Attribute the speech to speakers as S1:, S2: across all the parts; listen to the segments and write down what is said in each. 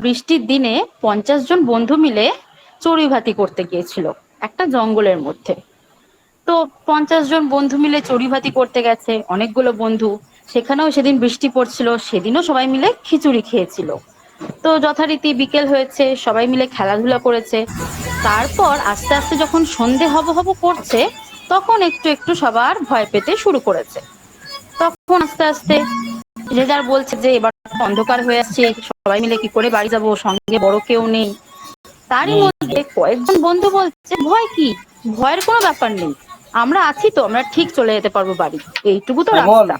S1: বৃষ্টির দিনে 50 জন বন্ধু মিলে চড়ুইভাতি করতে গিয়েছিল একটা জঙ্গলের মধ্যে। তো 50 জন বন্ধু মিলে চড়ুইভাতি করতে গেছে, অনেকগুলো বন্ধু। সেখানেও সেদিন বৃষ্টি পড়ছিল, সেদিনও সবাই মিলে খিচুড়ি খেয়েছিল। তো যথারীতি বিকেল হয়েছে, সবাই মিলে খেলাধুলা করেছে। তারপর আস্তে আস্তে যখন সন্ধে হব হব করছে, তখন একটু একটু সবার ভয় পেতে শুরু করেছে। তখন আস্তে আস্তে যে যার বলছে যে এবার অন্ধকার হয়ে আসছে, সবাই মিলে কি করে বাড়ি যাবো, সঙ্গে বড় কেউ নেই। তারই মধ্যে কয়েকজন বন্ধু বলছে ভয় কি, ভয়ের কোনো ব্যাপার নেই, আমরা আছি তো, আমরা ঠিক চলে যেতে পারবো বাড়ি, এইটুকু তো
S2: এমন
S1: রাস্তা।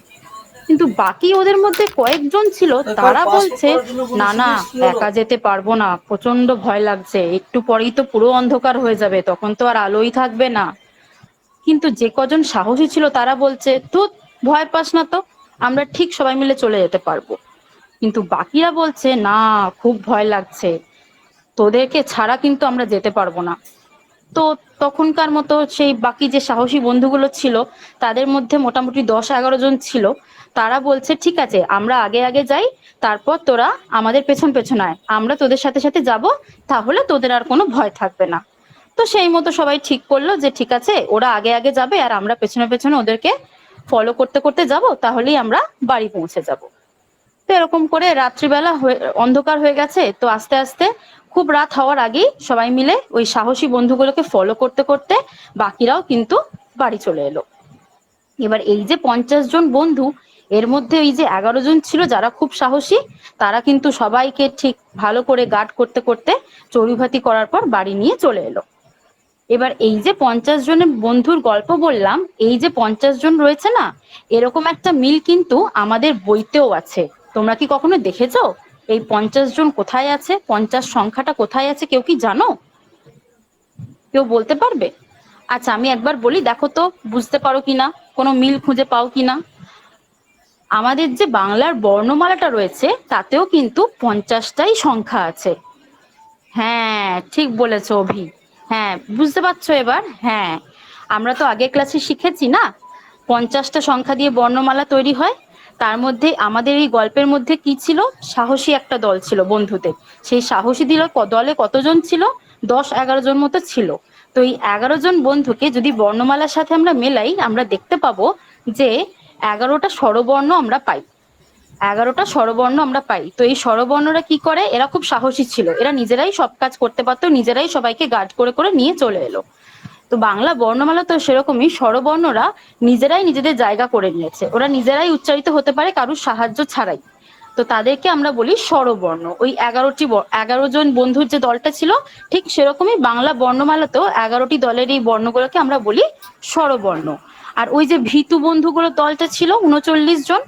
S1: কিন্তু বাকি ওদের মধ্যে কয়েকজন ছিল,
S2: একবার
S1: তারা
S2: পাসপোর্ট
S1: বলছে
S2: করার জন্য
S1: না না,
S2: বলেছিলিস কি হলো?
S1: একা যেতে পারবো না, প্রচন্ড ভয় লাগছে, একটু পরেই তো পুরো অন্ধকার হয়ে যাবে, তখন তো আর আলোই থাকবে না। কিন্তু যে কজন সাহসী ছিল তারা বলছে ধুৎ, ভয় পাস না তো, আমরা ঠিক সবাই মিলে চলে যেতে পারবো। কিন্তু বাকিরা বলছে না, খুব ভয় লাগছে, তোদেরকে ছাড়া কিন্তু আমরা যেতে পারবো না। তো তখনকার মতো সেই বাকি যে সাহসী বন্ধুগুলো ছিল, তাদের মধ্যে মোটামুটি 10-11 জন ছিল। তারা বলছে ঠিক আছে, আমরা আগে আগে যাই, তারপর তোরা আমাদের পেছন পেছন আয়, আমরা তোদের সাথে সাথে যাব, তাহলে তোদের আর কোনো ভয় থাকবে না। তো সেই মতো সবাই ঠিক করলো যে ঠিক আছে, ওরা আগে আগে যাবে আর আমরা পেছনে পেছনে ওদেরকে ফলো করতে করতে যাব, তাহলেই আমরা বাড়ি পৌঁছে যাব। তো এরকম করে রাত্রিবেলা অন্ধকার হয়ে গেছে। তো আস্তে আস্তে খুব রাত হওয়ার আগেই সবাই মিলে ওই সাহসী বন্ধুগুলোকে ফলো করতে করতে বাকিরাও কিন্তু বাড়ি চলে এলো। এবার এই যে 50 জন বন্ধু, এর মধ্যে এই যে 11 জন ছিল যারা খুব সাহসী, তারা কিন্তু সবাইকে ঠিক ভালো করে গার্ড করতে করতে চড়ুইভাতি করার পর বাড়ি নিয়ে চলে এলো। এবার এই যে 50 জনের বন্ধুর গল্প বললাম, এই যে 50 জন রয়েছে না, এরকম একটা মিল কিন্তু আমাদের বইতেও আছে। তোমরা কি কখনো দেখেছো এই 50 জন কোথায় আছে, 50 সংখ্যাটা কোথায় আছে, কেউ কি জানো? কেউ বলতে পারবে? আচ্ছা আমি একবার বলি, দেখো তো বুঝতে পারো কিনা, কোনো মিল খুঁজে পাও কিনা। আমাদের যে বাংলার বর্ণমালাটা রয়েছে তাতেও কিন্তু 50টাই সংখ্যা আছে। হ্যাঁ ঠিক বলেছো অভি। হ্যাঁ বুঝতে পারছো এবার? হ্যাঁ, আমরা তো আগের ক্লাসে শিখেছি না, 50টা সংখ্যা দিয়ে বর্ণমালা তৈরি হয়। তার মধ্যে আমাদের এই গল্পের মধ্যে কি ছিল, সাহসী একটা দল ছিল বন্ধুদের। সেই সাহসী দলে কতজন ছিল? 10-11 জন মতো ছিল। তো এই 11 জন বন্ধুকে যদি বর্ণমালার সাথে আমরা মেলাই, আমরা দেখতে পাবো যে 11টা স্বরবর্ণ আমরা পাই। 11টা স্বরবর্ণ আমরা পাই। তো এই স্বরবর্ণরা কি করে, এরা খুব সাহসী ছিল, এরা নিজেরাই সব কাজ করতে পারতো, নিজেরাই সবাইকে গার্ড করে করে নিয়ে চলে এলো। তো বাংলা বর্ণমালা তো সেরকমই, স্বরবর্ণরা নিজেরাই নিজেদের জায়গা করে নিয়েছে, ওরা নিজেরাই উচ্চারিত হতে পারে কারুর সাহায্য ছাড়াই। তো তাদেরকে আমরা বলি স্বরবর্ণ। ওই 11জন বন্ধুর যে দলটা ছিল, ঠিক সেরকমই বাংলা বর্ণমালাতেও 11টি দলের এই বর্ণগুলোকে আমরা বলি স্বরবর্ণ। আর ওই যে ভীতু বন্ধুগুলোর দলটা ছিল 39 জন,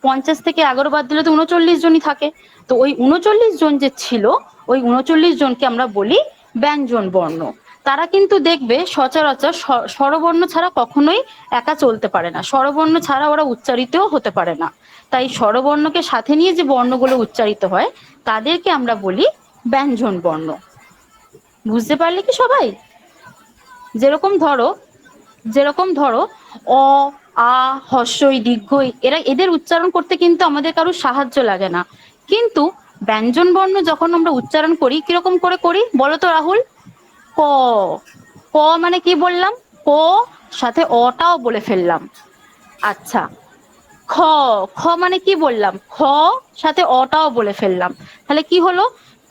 S1: 50 থেকে 11 বাদ দিলে তো 39 জনই থাকে। তো ওই 39 জন যে ছিল, ওই 39 জনকে আমরা বলি ব্যঞ্জন বর্ণ। তারা কিন্তু দেখবে সচরাচর স্বরবর্ণ ছাড়া কখনোই একা চলতে পারে না, স্বরবর্ণ ছাড়া ওরা উচ্চারিতও হতে পারে না। তাই স্বরবর্ণকে সাথে নিয়ে যে বর্ণগুলো উচ্চারিত হয়, তাদেরকে আমরা বলি ব্যঞ্জন বর্ণ। বুঝতে পারলে কি সবাই? যেরকম ধরো অ, আ, হস্যই দীর্ঘই, এদের উচ্চারণ করতে কিন্তু আমাদের কারো সাহায্য লাগে না। কিন্তু ব্যঞ্জন বর্ণ যখন আমরা উচ্চারণ করি, কিরকম করে করি বলো তো রাহুল? ক, ক মানে কি বললাম? ক, সাথে অটাও বলে ফেললাম। আচ্ছা, খ, খ মানে কি বললাম? খ, সাথে অটাও বলে ফেললাম। তাহলে কি হলো?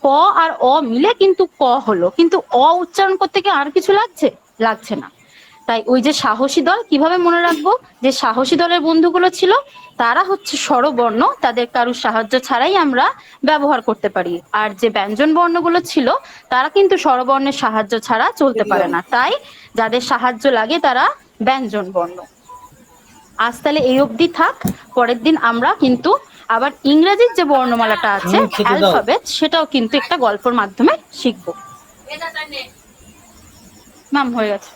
S1: ক আর অ মিলে কিন্তু ক হলো, কিন্তু অ উচ্চারণ করতে কি আর কিছু লাগছে? লাগছে না। তাই ওই যে সাহসী দল, কিভাবে মনে রাখবো? যে সাহসী দলের বন্ধুগুলো ছিল, তারা হচ্ছে স্বরবর্ণ, তাদের কারুর সাহায্য ছাড়াই আমরা ব্যবহার করতে পারি। আর যে ব্যঞ্জন বর্ণগুলো ছিল, তারা কিন্তু স্বরবর্ণের সাহায্য ছাড়া চলতে পারে না, তাই যাদের সাহায্য লাগে তারা ব্যঞ্জন বর্ণ। আজ তাহলে এই অবধি থাক। পরের দিন আমরা কিন্তু আবার ইংরেজির যে বর্ণমালাটা আছে,
S2: খেতে দাও।
S1: অ্যালফাবেট, সেটাও কিন্তু একটা গল্পের মাধ্যমে শিখবো। ম্যাম হয়ে গেছে।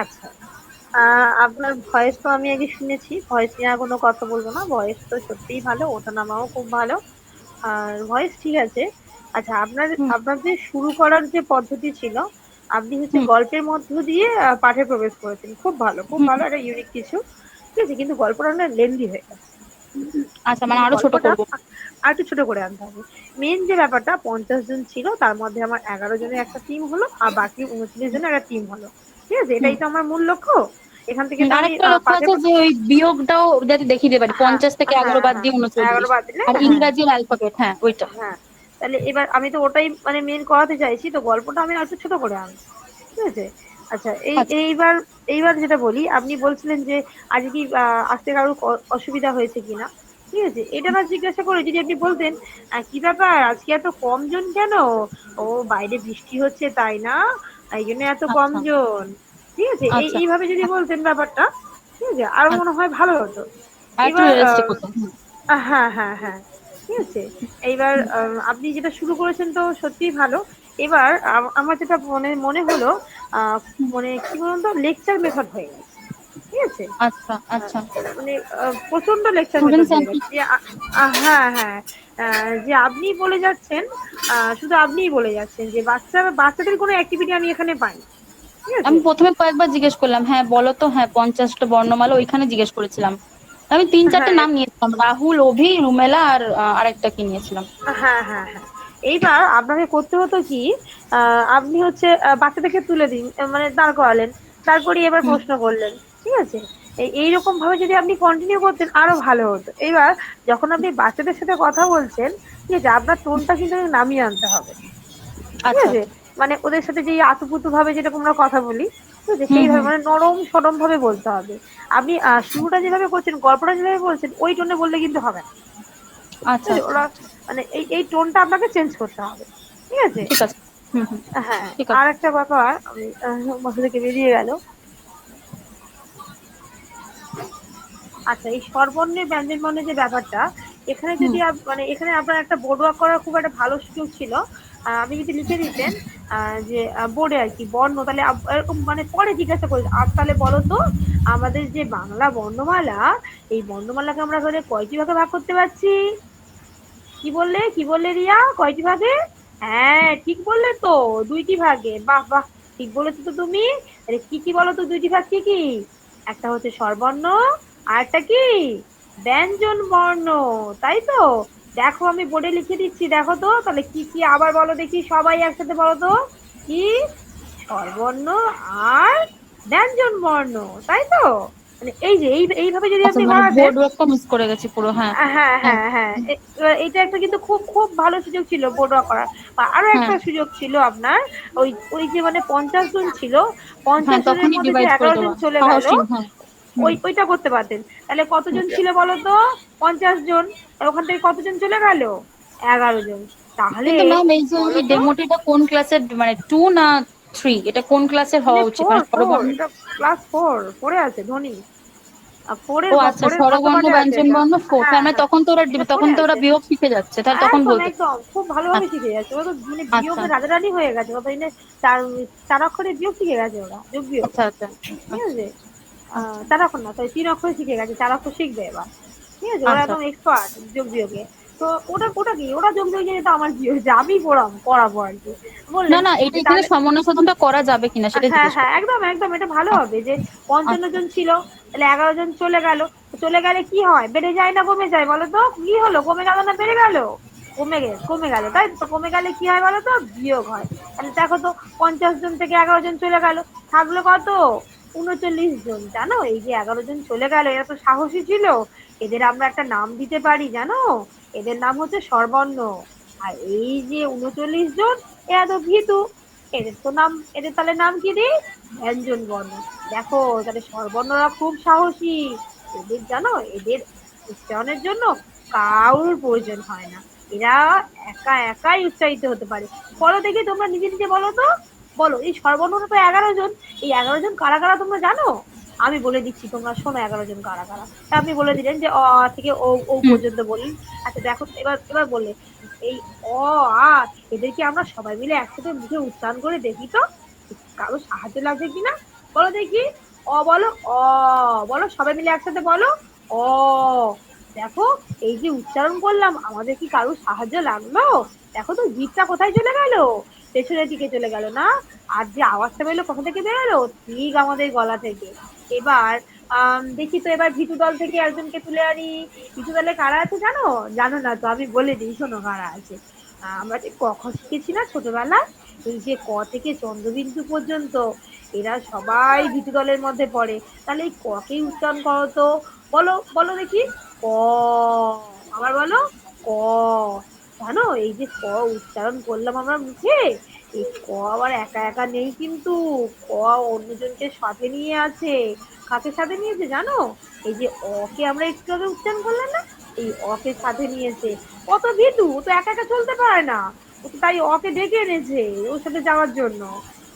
S3: আচ্ছা, আপনার ভয়েস তো আমি আগে শুনেছি, ভয়েস নিয়ে আর কোনো কথা বলবো না, ভয়েস তো সত্যিই ভালো, ওঠানামাও খুব ভালো, আর ভয়েস ঠিক আছে। আচ্ছা,
S1: হুম
S3: আপনার যে শুরু করার যে পদ্ধতি ছিল, আপনি হচ্ছে
S1: হুম
S3: গল্পের মধ্য দিয়ে পাঠে প্রবেশ করেছেন, খুব ভালো, খুব
S1: হুম
S3: ভালো, একটা ইউনিক কিছু। ঠিক আছে, কিন্তু গল্পটা না লেন্দি হয়ে গেছে।
S1: আচ্ছা, মানে আরো ছোট
S3: গল্পটা
S1: করবো।
S3: আর একটু ছোট করে আনতে হবে। মেন যে ব্যাপারটা 50 জন ছিল, তার মধ্যে আমার 11 জনের একটা টিম হলো, আর বাকি 29 জনের একটা টিম হলো। ঠিক আছে,
S1: হুম।
S3: এটাই তো আমার মূল লক্ষ্য। এখান থেকে তো আমি
S1: আরেকটা লক্ষ্য
S3: পাশে
S1: আছে যে ওই বিয়োগটাও যাতে দেখিয়ে দিতে পারি,
S3: হ্যাঁ
S1: 50 থেকে 11
S3: হ্যাঁ
S1: বাদ
S3: হ্যাঁ
S1: দিয়ে
S3: 11
S1: 39।
S3: বাদ দিলে
S1: আর
S3: হ্যাঁ
S1: ইংরাজির অ্যালফাবেট, হ্যাঁ ওইটা।
S3: হ্যাঁ। তাহলে এবার আমি তো ওটাই মানে মেন করাতে চাইছি, তো গল্পটা আমি একটু ছোট করে আনবো। ঠিক আছে। আচ্ছা,
S1: আচ্ছা।
S3: এইবার এইবার যেটা বলি, আপনি বলছিলেন যে আজ কি আসতে কারোর অসুবিধা হয়েছে কিনা। ঠিক আছে, এটা না জিজ্ঞাসা করে যদি আপনি বলতেন কি ব্যাপার আজকে এত কম জন কেন? ও, বাইরে বৃষ্টি হচ্ছে তাই না, এই জন্য এত কম
S1: আচ্ছা।
S3: জন। ঠিক আছে,
S1: আচ্ছা।
S3: এইভাবে যদি বলতেন ব্যাপারটা, ঠিক আছে, আর মনে হয় ভালো হতো।
S1: আর একটু
S3: এবার
S1: রিয়েলিস্টিক হতো। হুম।
S3: হ্যাঁ হ্যাঁ হ্যাঁ, ঠিক আছে। এইবার আপনি যেটা শুরু করেছেন তো সত্যিই ভালো। এবার আমার যেটা মনে মনে হলো, আহ মানে কি বলুন তো, লেকচার মেথড হয়ে গেছে। ঠিক আছে।
S1: আচ্ছা।
S3: আহ,
S1: আচ্ছা।
S3: মানে প্রচন্ড লেকচার মেথড
S1: স্টুডেন্ট
S3: হয়ে
S1: সেন্ট্রিক।
S3: গেছে যে হ্যাঁ হ্যাঁ, যে আপনি বলে যাচ্ছেন, শুধু আপনিই বলে যাচ্ছেন যে বাচ্চাদের কোনো অ্যাক্টিভিটি আমি এখানে পাই না। ঠিক আছে।
S1: আমি প্রথমে কয়েকবার জিজ্ঞেস করলাম, হ্যাঁ বলো তো, হ্যাঁ 50টা বর্ণমালা ওইখানে জিজ্ঞেস করেছিলাম। আমি 3-4টে
S3: হ্যাঁ
S1: নাম নিয়েছিলাম, রাহুল, অভি, রুমেলা আর আরেকটা কি নিয়েছিলাম।
S3: হ্যাঁ হ্যাঁ হ্যাঁ। এইবার আপনাকে করতে হতো কি, আপনি হচ্ছে বাচ্চাদেরকে তুলে দিন, মানে দাঁড় করালেন, তারপরে এবার
S1: হুম।
S3: প্রশ্ন করলেন। ঠিক আছে। এইরকম ভাবে যদি আপনি কন্টিনিউ করতেন আরো ভালো হতো। এবার যখন আপনি বাচ্চাদের সাথে কথা বলছেন, ঠিক আছে, আপনার টোনটা কিন্তু একটু নামিয়ে আনতে হবে। ঠিক
S1: আচ্ছা।
S3: আছে। মানে ওদের সাথে যে আতুপুতু ভাবে যেরকম আমরা কথা বলি, ঠিক আছে,
S1: হুম
S3: সেইভাবে
S1: হুম।
S3: মানে নরম সরম ভাবে বলতে হবে। আপনি শুরুটা যেভাবে করছেন, গল্পটা যেভাবে বলছেন, ওই টোনে বললে কিন্তু হবে না। ঠিক
S1: আচ্ছা
S3: আছে?
S1: আচ্ছা
S3: ওরা
S1: আচ্ছা।
S3: মানে এই টোনটা আপনাকে চেঞ্জ করতে হবে। ঠিক আছে।
S1: ঠিক আছে। হুম হুম।
S3: হ্যাঁ।
S1: ঠিক
S3: আর
S1: আছে।
S3: একটা ব্যাপার আমি মাথা থেকে বেরিয়ে গেল। আচ্ছা, এই স্বরবর্ণের ব্যঞ্জন বর্ণের যে ব্যাপারটা, এখানে
S1: হুম।
S3: যদি মানে এখানে আপনার একটা বোর্ড ওয়ার্ক করার খুব একটা ভালো সুযোগ ছিল। আপনি যদি লিখে দিতেন যে বোর্ডে আর কি বর্ণ, তাহলে এরকম মানে পরে জিজ্ঞাসা করি তাহলে বলো তো, আমাদের যে বাংলা বর্ণমালা, এই বর্ণমালাকে আমরা তাহলে কয়টি ভাগে ভাগ করতে পারছি? কি বললে রিয়া, কয়টি ভাগে? হ্যাঁ ঠিক বললে তো, 2টি ভাগে। বাহ বাহ, ঠিক বলেছো তো তুমি। আরে কি কি বলো তো, 2টি ভাগ কি কি? একটা হচ্ছে স্বরবর্ণ, আর একটা কি ব্যঞ্জন বর্ণ, তাই তো? দেখো আমি বোর্ডে লিখে দিচ্ছি, দেখো তো তাহলে কি কি আবার বলো দেখি, সবাই একসাথে বলো তো। কি? স্বরবর্ণ আর ব্যঞ্জন বর্ণ, তাই তো? মানে এই যে এইভাবে যদি
S1: আচ্ছা,
S3: আপনি
S1: মানে
S3: করাতেন।
S1: বোর্ড ওয়ার্কটা মিস করে গেছি পুরো, হ্যাঁ।
S3: হ্যাঁ
S1: হ্যাঁ।
S3: হ্যাঁ হ্যাঁ, এবার এটা একটা কিন্তু খুব খুব ভালো সুযোগ ছিল বড়ুয়া করার। বা আরো
S1: হ্যাঁ।
S3: একটা সুযোগ ছিল আপনার, ওই ওই যে মানে 50 জন ছিল,
S1: হ্যাঁ,
S3: 50 জনের
S1: তখনই
S3: মধ্যে যে
S1: ডিভাইড করে
S3: 11 জন
S1: দেওয়া
S3: চলে গেল,
S1: সাহসী, হ্যাঁ। হুম।
S3: ওইটা করতে পারতেন। তাহলে কতজন ছিল বলো তো? 50 জন। আর ওখান থেকে কতজন চলে গেল? 11 জন। তাহলে
S1: কিন্তু ম্যাম, এই যে
S3: বলো
S1: এই
S3: তো।
S1: ডেমোটিটা কোন ক্লাসের, মানে 2 না 3, এটা কোন ক্লাসের হওয়া উচিত,
S3: ফোর
S1: মানে
S3: ফোর
S1: স্বরবর্ণ?
S3: এটা ক্লাস 4 ফোরে আছে ধনী।
S1: ও
S3: ফোরের
S1: আচ্ছা,
S3: ফোরের প্রথম
S1: স্বরবর্ণ
S3: পাঠে আছে
S1: ব্যঞ্জন
S3: এটা।
S1: বর্ণ 4, তার
S3: হ্যাঁ
S1: মানে
S3: হ্যাঁ,
S1: তখন তো ওরা
S3: এটা
S1: তখন
S3: ফোরে
S1: তো ওরা
S3: আছে।
S1: বিয়োগ শিখে যাচ্ছে, তাহলে তখন
S3: একদম
S1: বলতে।
S3: একদম খুব ভালোভাবে
S1: আচ্ছা।
S3: শিখে যাচ্ছে ওরা তো, মানে
S1: আচ্ছা।
S3: বিয়োগের রাজারানি হয়ে গেছে ততদিনে। চার 4 অক্ষরে বিয়োগ শিখে গেছে ওরা, যোগ বিয়োগ।
S1: আচ্ছা। আচ্ছা।
S3: ঠিক
S1: আচ্ছা।
S3: আছে।
S1: আচ্ছা।
S3: 4 অক্ষর না, সরি 3 অক্ষরে শিখে গেছে, 4 অক্ষর শিখবে এবার। ঠিক আছে, ওরা
S1: আচ্ছা।
S3: একদম এক্সপার্ট যোগ বিয়োগে। তো ওটা ওটা কি, ওরা যোগ বিয়োগ জেনে তো আমার কি হয়েছে, আমি করাবো আর কি।
S1: না
S3: বললেন
S1: না, এটা
S3: যে
S1: এখানে
S3: তাহলে
S1: সমন্বয় সাধনটা করা যাবে কিনা সেটা
S3: হ্যাঁ
S1: জিজ্ঞেস
S3: হ্যাঁ,
S1: করো।
S3: একদম একদম, এটা ভালো
S1: আচ্ছা।
S3: হবে যে 55
S1: আচ্ছা।
S3: জন ছিল, তাহলে 11 জন চলে গেল। চলে গেলে কি হয়, বেড়ে যায় না কমে যায় বলো তো? কি হলো, কমে গেল না বেড়ে গেল? কমে গেল, তাই তো? কমে গেলে কি হয় বলো তো? বিয়োগ হয়। তাহলে দেখো তো, 50 জন থেকে 11 জন চলে গেল, থাকলো কত? 39 জন। জানো, এই যে 11 জন চলে গেল, এরা তো সাহসী ছিল। এদের আমরা একটা নাম দিতে পারি জানো, এদের নাম হচ্ছে স্বরবর্ণ। আর এই যে 39 জন, এরা তো ভীতু, এদের তো নাম, এদের তাহলে নাম কি দিই? ব্যঞ্জন বর্ণ। দেখো তাহলে স্বরবর্ণরা খুব সাহসী। এদের জানো, এদের উচ্চারণের জন্য কারুর প্রয়োজন হয় না, এরা একা একাই উচ্চারিত হতে পারে। বলো দেখি তোমরা নিজে নিজে বলো তো, বলো এই স্বরবর্ণটা তো 11 জন, এই 11 জন কারা কারা তোমরা জানো? আমি বলে দিচ্ছি, তোমরা শোনো 11 জন কারা কারা। তা আপনি বলে দিলেন যে অ আ থেকে ও ও
S1: হুম।
S3: পর্যন্ত বললেন। আচ্ছা দেখো তো, এবার এবার বললে এই অ আ, এদেরকে আমরা সবাই মিলে একসাথে মুখে উচ্চারণ করে দেখি তো, কারো সাহায্য লাগছে কিনা। বলো দেখি, অ বলো, অ বলো, সবাই মিলে একসাথে বলো, অ। দেখো, এই যে উচ্চারণ করলাম, আমাদের কি কারো সাহায্য লাগলো? দেখো তো জিভটা কোথায় চলে গেল, পেছনের দিকে চলে গেল না? আর যে আওয়াজটা বেরোলো কোথা থেকে বেরোলো, ঠিক আমাদের গলা থেকে। এবার দেখি তো এবার ভিতু দল থেকে একজনকে তুলে আনি। ভিতু দলে কারা আছে জানো? জানো না তো, আমি বলে দিই, শোনো কারা আছে। আমরা যে ক খ শিখেছি না ছোটবেলায়, এই যে ক থেকে চন্দ্রবিন্দু পর্যন্ত, এরা সবাই ভিতু দলের মধ্যে পড়ে। তাহলে এই ক কে উচ্চারণ করো তো। বলো বলো দেখি। ক। আবার বলো। ক। জানো এই যে ক উচ্চারণ করলাম আমরা মুখে, এই ক আবার একা একা নেই কিন্তু, ক অন্যজনকে সাথে নিয়ে আছে। কাকে সাথে নিয়েছে জানো? এই যে অ কে আমরা একটু আগে উচ্চারণ করলাম না, এই অ কে সাথে নিয়েছে। কত ভীতু, ও তো একা একা চলতে পারে না, ও তো তাই অ কে ডেকে এনেছে ওর সাথে যাওয়ার জন্য।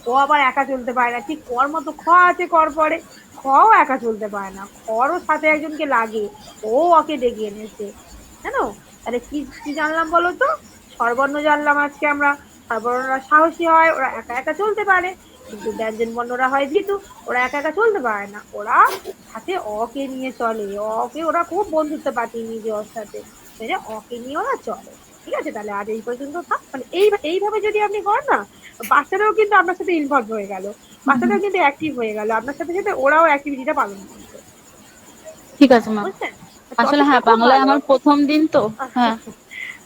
S3: ও আবার একা চলতে পারে না, ঠিক কর মতো খ আছে, কর পরে। খও একা চলতে পারে না, খরও সাথে একজনকে লাগে, ও ওকে ডেকে এনেছে। জানো? তাহলে কি কি জানলাম বলো তো? স্বরবর্ণ জানলাম আজকে আমরা। স্বরবর্ণরা সাহসী হয়, ওরা একা একা চলতে পারে। কিন্তু ব্যঞ্জন বর্ণরা হয় ভীতু, ওরা একা একা চলতে পারে না, ওরা সাথে অ কে নিয়ে চলে। অ কে ওরা খুব বন্ধুত্ব পাঠিয়ে নিয়ে ওর সাথে, মানে অ কে নিয়ে ওরা চলে। ঠিক আছে, তাহলে আজ এই পর্যন্ত থাক। মানে এইভাবে যদি আপনি করেন না, বাচ্চারাও কিন্তু আপনার সাথে ইনভলভ হয়ে গেল, বাচ্চাটাও কিন্তু অ্যাক্টিভ হয়ে গেল আপনার সাথে সাথে, ওরাও অ্যাক্টিভিটিটা পালন করছে।
S1: ঠিক আছে ম্যাম।
S3: বুঝছেন?
S1: আসলে
S3: টপিকটা
S1: হ্যাঁ,
S3: খুব
S1: বাংলায়
S3: ভালো।
S1: আমার প্রথম দিন তো। হ্যাঁ।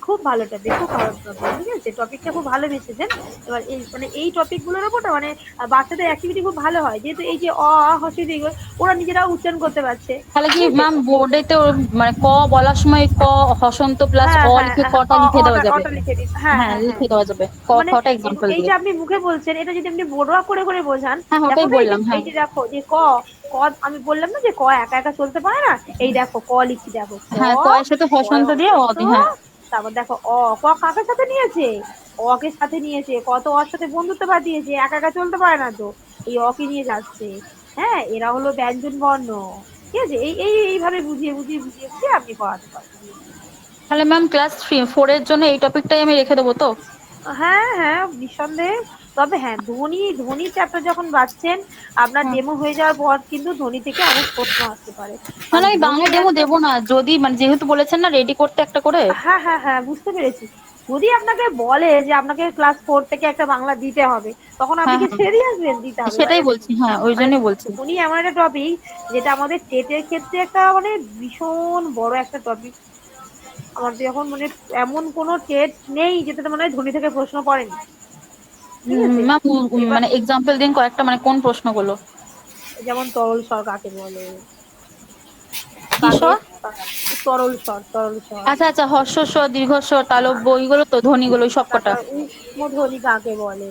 S3: খুব ভালো টপিক, খুব ভালো টপিক। ঠিক আছে, টপিকটা খুব ভালো বেছেছেন। এবার এই মানে এই টপিক গুলোর উপর না মানে বাচ্চাদের অ্যাক্টিভিটি খুব ভালো হয়, যেহেতু এই যে অ আ হস্র ই দীর্ঘ ওরা নিজেরাও উচ্চারণ করতে পারছে।
S1: তাহলে কি
S3: ঠিক আছে।
S1: ম্যাম বোর্ডেতে মানে ক বলার সময় ক হসন্ত প্লাস
S3: হ্যাঁ
S1: অ
S3: হ্যাঁ
S1: লিখে
S3: হ্যাঁ,
S1: কটা লিখে দেওয়া যাবে?
S3: অটা লিখে দিন, হ্যাঁ
S1: হ্যাঁ,
S3: হ্যাঁ হ্যাঁ।
S1: লিখে দেওয়া যাবে ক
S3: মানে
S1: খটা এক্সাম্পল
S3: এই
S1: দিয়ে।
S3: যে আপনি মুখে বলছেন, এটা যদি আপনি বোর্ডওয়ার্ক করে করে বোঝান।
S1: হ্যাঁ,
S3: দেখো
S1: ওটাই
S3: না এই যে
S1: বললাম। হ্যাঁ।
S3: দেখো যে ক, ক আমি বললাম না যে ক একা একা চলতে পারে না। এই দেখো ক লিখছি, দেখো ক।
S1: হ্যাঁ, কয়ের সাথে
S3: কয়
S1: হসন্ত দিয়ে অ
S3: অসন্ত।
S1: দি। হ্যাঁ।
S3: তারপর দেখো অ, ক কাকে সাথে নিয়েছে? অ কে সাথে নিয়েছে, কত ওর সাথে বন্ধুত্ব বাঁধিয়েছে, একা একা চলতে পারে না তো, এই অ কে নিয়ে যাচ্ছে। হ্যাঁ, এরা হলো ব্যঞ্জন বর্ণ। ঠিক আছে, এই এই এইভাবে বুঝিয়ে বুঝিয়ে বুঝিয়ে বুঝিয়ে আপনি পড়াতে পারবেন।
S1: তাহলে ম্যাম ক্লাস 4 এর জন্য এই টপিকটাই আমি রেখে দেবো তো?
S3: হ্যাঁ হ্যাঁ, নিঃসন্দেহে। তবে হ্যাঁ, ধ্বনি ধ্বনি চ্যাপ্টার যখন বাঁচছেন, আপনার
S1: হ্যাঁ।
S3: ডেমো হয়ে যাওয়ার পর কিন্তু ধ্বনি থেকে অনেক প্রশ্ন আসতে পারে।
S1: না
S3: কারণ
S1: না, আমি
S3: ধ্বনি
S1: বাংলা ডেমো
S3: একটা,
S1: দেবো না, যদি মানে যেহেতু বলেছেন না রেডি করতে একটা করে।
S3: হ্যাঁ হ্যাঁ হ্যাঁ, বুঝতে পেরেছি। যদি আপনাকে বলে যে আপনাকে ক্লাস 4 থেকে একটা বাংলা দিতে হবে, তখন আপনি
S1: হ্যাঁ
S3: কি
S1: হ্যাঁ,
S3: ছেড়ে দিয়ে আসবেন? দিতে হবে।
S1: সেটাই
S3: মানে
S1: বলছি। হ্যাঁ, ওই
S3: মানে
S1: জন্যই বলছি।
S3: ধ্বনি এমন একটা টপিক, যেটা আমাদের টেটের ক্ষেত্রে একটা মানে ভীষণ বড় একটা টপিক। আমাদের এখন মানে এমন কোনো টেট নেই যেটাতে মনে হয় ধ্বনি থেকে প্রশ্ন পড়েনি। ঠিক আছে।
S1: ম্যাম
S3: এবার
S1: মানে এক্সাম্পল দিন কয়েকটা, মানে কোন প্রশ্নগুলো?
S3: যেমন তরল স্বর কাকে বলে,
S1: কি
S3: কাকে,
S1: স্বর?
S3: তরল স্বর, তরল স্বর।
S1: আচ্ছা আচ্ছা, হর্স্ব স্বর, দীর্ঘ স্বর, তালব্য, ওইগুলো তো ধ্বনিগুলো সব কটা।
S3: তারপর ঊষ্মধ্বনি কাকে বলে,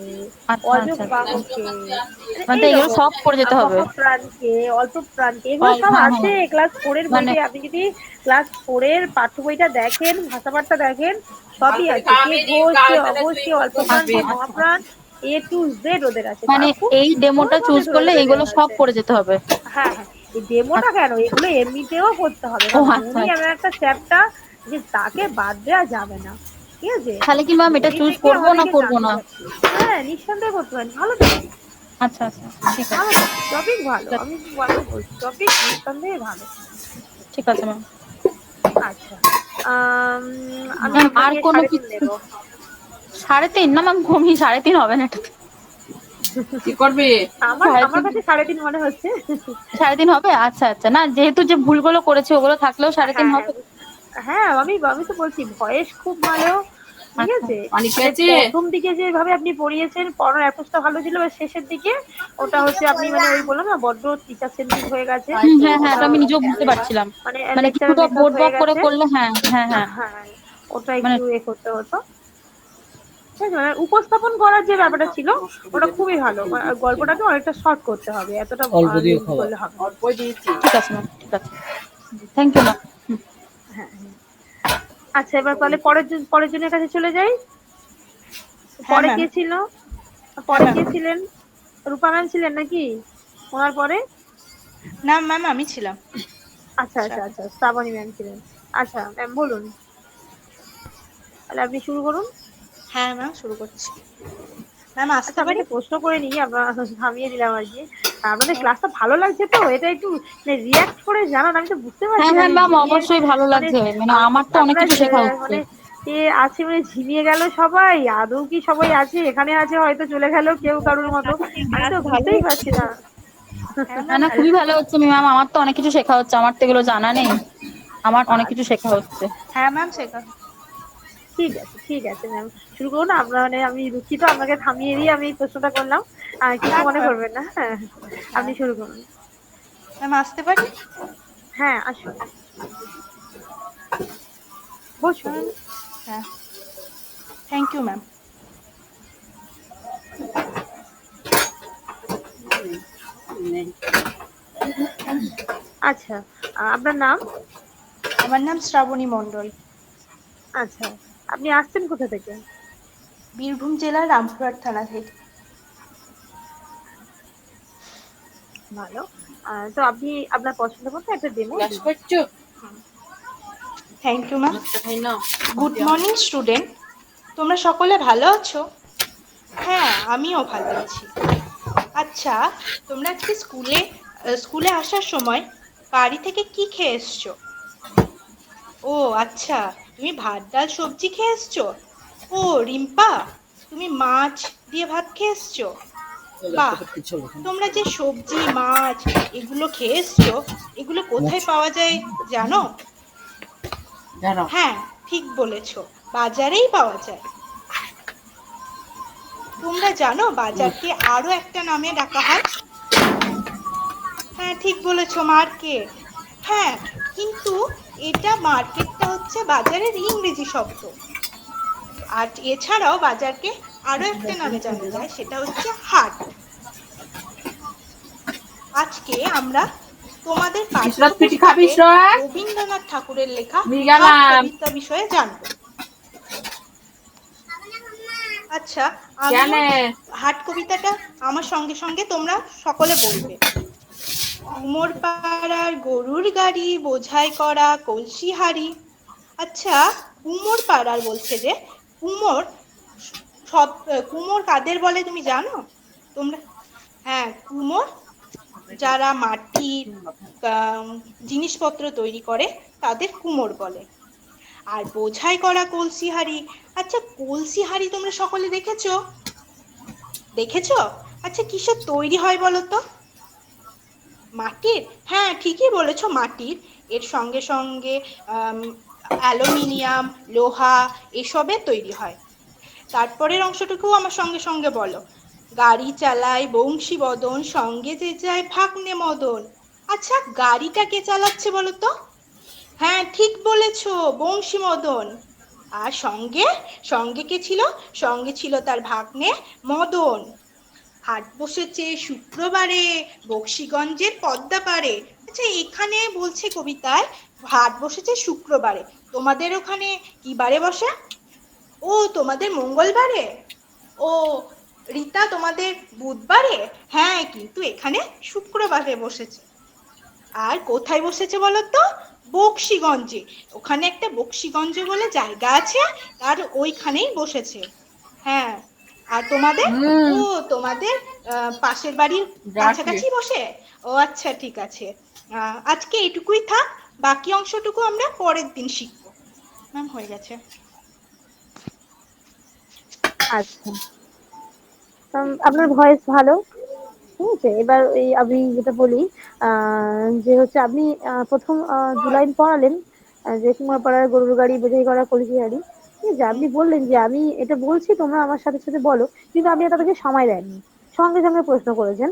S1: আচ্ছা আচ্ছা
S3: অজক
S1: আচ্ছা।
S3: বাহকে, মানে
S1: মানে তো এগুলো
S3: এইরকম।
S1: সব পড়ে যেতে হবে?
S3: মহাপ্রাণকে, অল্প প্রাণকে, এগুলো সব
S1: হ্যাঁ
S3: আছে
S1: হ্যাঁ।
S3: ক্লাস 4 এর
S1: মানে
S3: বইতে। আপনি যদি ক্লাস 4 এর পাঠ্য বইটা দেখেন, ভাষাবার্তা দেখেন, সবই আছে। কে ঘোষ, কে অঘোষ, কে অল্প প্রাণ,
S1: আচ্ছা
S3: কে
S1: আচ্ছা।
S3: মহাপ্রাণ, A to Z ওদের আছে,
S1: মানে
S3: খুব
S1: এই ডেমোটা
S3: সুন্দরভাবে
S1: চুজ
S3: ধরে
S1: করলে
S3: ধরে
S1: এইগুলো
S3: দেওয়া
S1: সব
S3: আছে।
S1: পড়ে যেতে হবে?
S3: হ্যাঁ হ্যাঁ, এই ডেমোটা
S1: আচ্ছা।
S3: কেন, এগুলো এমনিতেও করতে হবে,
S1: ও
S3: কারণ
S1: আচ্ছা
S3: ধ্বনি
S1: আচ্ছা।
S3: এমন একটা চ্যাপ্টার যে তাকে বাদ দেওয়া যাবে না। ঠিক আছে।
S1: তাহলে কি ম্যাম এটা
S3: ধ্বনি
S1: চুজ
S3: থেকে
S1: করবো না
S3: আমাদেরকে
S1: করবো
S3: জানতে
S1: না?
S3: পারছি। হ্যাঁ, নিঃসন্দেহে করতে পারেন, ভালো টপিক।
S1: আচ্ছা আচ্ছা, ঠিক
S3: ভালো
S1: আছে।
S3: টপিক, টপিক ভালো,
S1: ঠিক আছে।
S3: আমি ভালো বলছি, টপিক নিঃসন্দেহে ভালো।
S1: ঠিক আছে ম্যাম।
S3: আচ্ছা। আম, আমি
S1: ম্যাম আর
S3: আপনাকে
S1: কোনো
S3: 3.5
S1: কিছু?
S3: দেবো।
S1: 3.5 না ম্যাম, কমই, 3.5 হবে না এটাতে।
S2: কি করবে?
S3: আমার
S1: সাড়ে
S3: আমার
S1: তিন
S3: কাছে 3.5 মনে হচ্ছে।
S1: 3.5 হবে? আচ্ছা আচ্ছা, না যেহেতু যে ভুলগুলো করেছে ওগুলো থাকলেও 3.5
S3: হ্যাঁ হ্যাঁ
S1: হবে।
S3: হ্যাঁ, আমি তো বলছি ভয়েস খুব ভালো। ঠিক
S1: আচ্ছা।
S3: আছে।
S2: পানি
S3: মানে
S2: খেয়েছে?
S3: প্রথম দিকে যেভাবে আপনি পড়িয়েছেন, পড়ানোর অ্যাপ্রোচটা ভালো ছিল, এবার শেষের দিকে ওটা হচ্ছে আপনি মানে ওই বললাম না, বড্ড টিচার সেন্ট্রিক হয়ে গেছে।
S1: হ্যাঁ হ্যাঁ,
S3: ওটা
S1: এটা আমি নিজেও বুঝতে পারছিলাম।
S3: মানে
S1: মানে
S3: লেকচারের
S1: কিছুটা
S3: মেথড
S1: বোর্ড
S3: হয়ে
S1: ওয়ার্ক করে
S3: গেছে।
S1: করলে। হ্যাঁ হ্যাঁ হ্যাঁ।
S3: হ্যাঁ, ওটা
S1: মানে
S3: একটু করতে হতো। ঠিক আছে, মানে উপস্থাপন করার যে ব্যাপারটা ছিল, ওটা খুবই ভালো। গল্পটাকে অনেকটা শর্ট করতে হবে, এতটা
S2: অল্প দিয়ে
S3: লেন্থি
S2: খাওয়া,
S3: করলে হবে না।
S2: অল্পই দিয়েছি।
S1: ঠিক আছে ম্যাম, ঠিক আছে। Thank you ma'am.
S3: হ্যাঁ হ্যাঁ। আচ্ছা, এবার তাহলে পরের জনের কাছে চলে যাই।
S4: হ্যাঁ
S3: পরে
S4: ম্যাম।
S3: কে ছিল?
S4: হ্যাঁ
S3: পরে
S4: ম্যাম।
S3: কে ছিলেন? রূপা ম্যাম ছিলেন নাকি ওনার পরে?
S4: না ম্যাম, আমি ছিলাম।
S3: আচ্ছা আচ্ছা আচ্ছা, শ্রাবণী ম্যাম ছিলেন। আচ্ছা ম্যাম, বলুন, তাহলে আপনি শুরু করুন।
S4: হ্যাঁ ম্যাম, শুরু করছি। ম্যাম
S3: আচ্ছা,
S4: আসতে
S3: আমি
S4: পারি?
S3: একটা প্রশ্ন করে নিই, আমরা থামিয়ে দিলাম আর কি। আপনাদের ক্লাসটা ভালো লাগছে তো? এটা একটু রিয়াক্ট করে জানান, আমি তো বুঝতে
S1: হ্যাঁ
S3: পারছি না
S1: হ্যাঁ
S3: যে
S1: ম্যাম,
S3: ঝিমিয়ে
S1: অবশ্যই ভালো
S3: মানে
S1: লাগছে, মানে আমার তো অনেক
S3: আপনারা
S1: কিছু শেখা হচ্ছে।
S3: মানে এ আছে মানে ঝিমিয়ে গেল সবাই, আদৌ কি সবাই আছে? এখানে আছে হয়তো, চলে গেল কেউ কারোর মতো, আমি তো বুঝতেই পারছি না।
S4: হ্যাঁ
S1: না
S4: ম্যাম,
S1: না,
S4: হ্যালো।
S1: খুবই ভালো হচ্ছে ম্যাম, আমার তো অনেক কিছু শেখা হচ্ছে, আমার তো এগুলো জানা নেই, আমার অনেক কিছু
S3: আচ্ছা,
S1: শেখা হচ্ছে।
S4: হ্যাঁ ম্যাম, শেখা।
S3: ঠিক আছে ম্যাম, শুরু করুন। আমরা মানে আমি দুঃখিত, আপনাকে থামিয়ে দিয়ে আমি এই প্রশ্নটা করলাম, কিছু
S4: না না
S3: মনে
S4: ম্যাম।
S3: করবেন না। হ্যাঁ, আপনি
S4: হ্যাঁ
S3: শুরু করুন।
S4: ম্যাম, আসতে পারি?
S3: হ্যাঁ, আসুন, বসুন।
S4: ম্যাম, হ্যাঁ, থ্যাংক ইউ ম্যাম।
S3: আচ্ছা, আপনার নাম?
S4: আমার নাম শ্রাবণী মণ্ডল।
S3: আচ্ছা, আপনি আসছেন কোথা থেকে?
S4: বীরভূম জেলার রামপুরহাট থানা থেকে।
S3: ভালো। তো আপনি আপনার পছন্দ মতো একটা ডেমো
S2: ক্লাস
S3: দিন।
S2: করছো?
S4: Thank you ma'am.
S2: ভাতটা খাই নাও।
S4: গুড মর্নিং স্টুডেন্ট, তোমরা সকলে ভালো আছো? হ্যাঁ, আমিও ভালো আছি। আচ্ছা, তোমরা আজকে স্কুলে আসার সময় বাড়ি থেকে কি খেয়ে এসছো? ও আচ্ছা, তুমি ভাত ডাল সবজি খেয়ে এসছো। ও রিম্পা, তুমি মাছ দিয়ে ভাত খেয়ে এসছো। বাহ, তোমরা যে সবজি মাছ এগুলো খেয়ে এসছো, এগুলো কোথায় পাওয়া যায় জানো?
S2: দাঁড়াও।
S4: হ্যাঁ, ঠিক বলেছো, বাজারেই পাওয়া যায়। তোমরা জানো বাজারকে আরো একটা নামে ডাকা হয়? হ্যাঁ, ঠিক বলেছো, মার্কেট। হ্যাঁ, কিন্তু মার্কেটটা হচ্ছে বাজারের ইংরেজি শব্দ। আর এছাড়াও বাজারকে আরো একটা নামে জানা যায়, সেটা হচ্ছে হাট। আজকে আমরা তোমাদের
S2: ইসরাত পিঠি খাবি
S4: পাঠ্যপুস্তকে
S2: ইসরাত?
S4: রবীন্দ্রনাথ ঠাকুরের লেখা
S2: নিয়ে
S4: হাট
S2: গেলাম।
S4: কবিতা বিষয়ে জানবো। আচ্ছা,
S2: কেন?
S4: আমিও হাট কবিতাটা আমার সঙ্গে সঙ্গে তোমরা সকলে বলবে। কুমোর পাড়ার গরুর গাড়ি, বোঝাই করা কলসি হাড়ি। আচ্ছা, কুমোর পাড়ার বলছে যে কুমোর সব কুমোর কাদের বলে তুমি জানো? তোমরা, হ্যাঁ, কুমোর যারা মাটির জিনিসপত্র তৈরি করে তাদের কুমোর বলে। আর বোঝাই করা কলসি হাড়ি। আচ্ছা, কলসি হাড়ি তোমরা সকলে দেখেছো? দেখেছো? আচ্ছা, কিসের তৈরি হয় বলো তো? মাটির? হ্যাঁ, ঠিকই বলেছো, মাটির। এর সঙ্গে সঙ্গে অ্যালুমিনিয়াম, লোহা এসবের তৈরি হয়। তারপরের অংশটুকু আমার সঙ্গে সঙ্গে বলো। গাড়ি চালায় বংশী বদন, সঙ্গে যে যায় ভাগ্নে মদন। আচ্ছা, গাড়িটা কে চালাচ্ছে বলো তো? হ্যাঁ, ঠিক বলেছো, বংশী মদন। আর সঙ্গে সঙ্গে কে ছিল? সঙ্গে ছিল তার ভাগ্নে মদন। হাট বসেছে শুক্রবারে, বক্সিগঞ্জের পদ্মা পাড়ে। আচ্ছা, এখানে বলছে কবিতায় হাট বসেছে শুক্রবারে, তোমাদের ওখানে কি বারে বসে? ও, তোমাদের মঙ্গলবারে। ও রীতা, তোমাদের বুধবারে। হ্যাঁ, কিন্তু এখানে শুক্রবারে বসেছে। আর কোথায় বসেছে বলো তো? বক্সিগঞ্জে। ওখানে একটা বক্সিগঞ্জ বলে জায়গা আছে, আর ওইখানেই বসেছে। হ্যাঁ, আর তোমাদের? ও, তোমাদের পাশের বাড়ির
S2: যাচ্ছি।
S4: কাছাকাছি বসে। ও আচ্ছা, ঠিক আছে। আজকে এটুকুই থাক, বাকি অংশটুকু আমরা পরের দিন শিখবো। ম্যাম, হয়ে গেছে।
S3: আচ্ছা, আপনার ভয়েস ভালো। ঠিক আছে, এবার এই আমি যেটা বলি, যে হচ্ছে আপনি প্রথম 2 লাইন পড়ালেন, যে কুমারপাড়ার গরুর গাড়ি বোঝাই করা কলসি হাঁড়ি। ঠিক আছে,
S4: হুম,
S3: আপনি বললেন যে আমি এটা বলছি, তোমরা আমার সাথে সাথে বলো, কিন্তু আপনি তাদেরকে সময় দেননি, সঙ্গে সঙ্গে প্রশ্ন করেছেন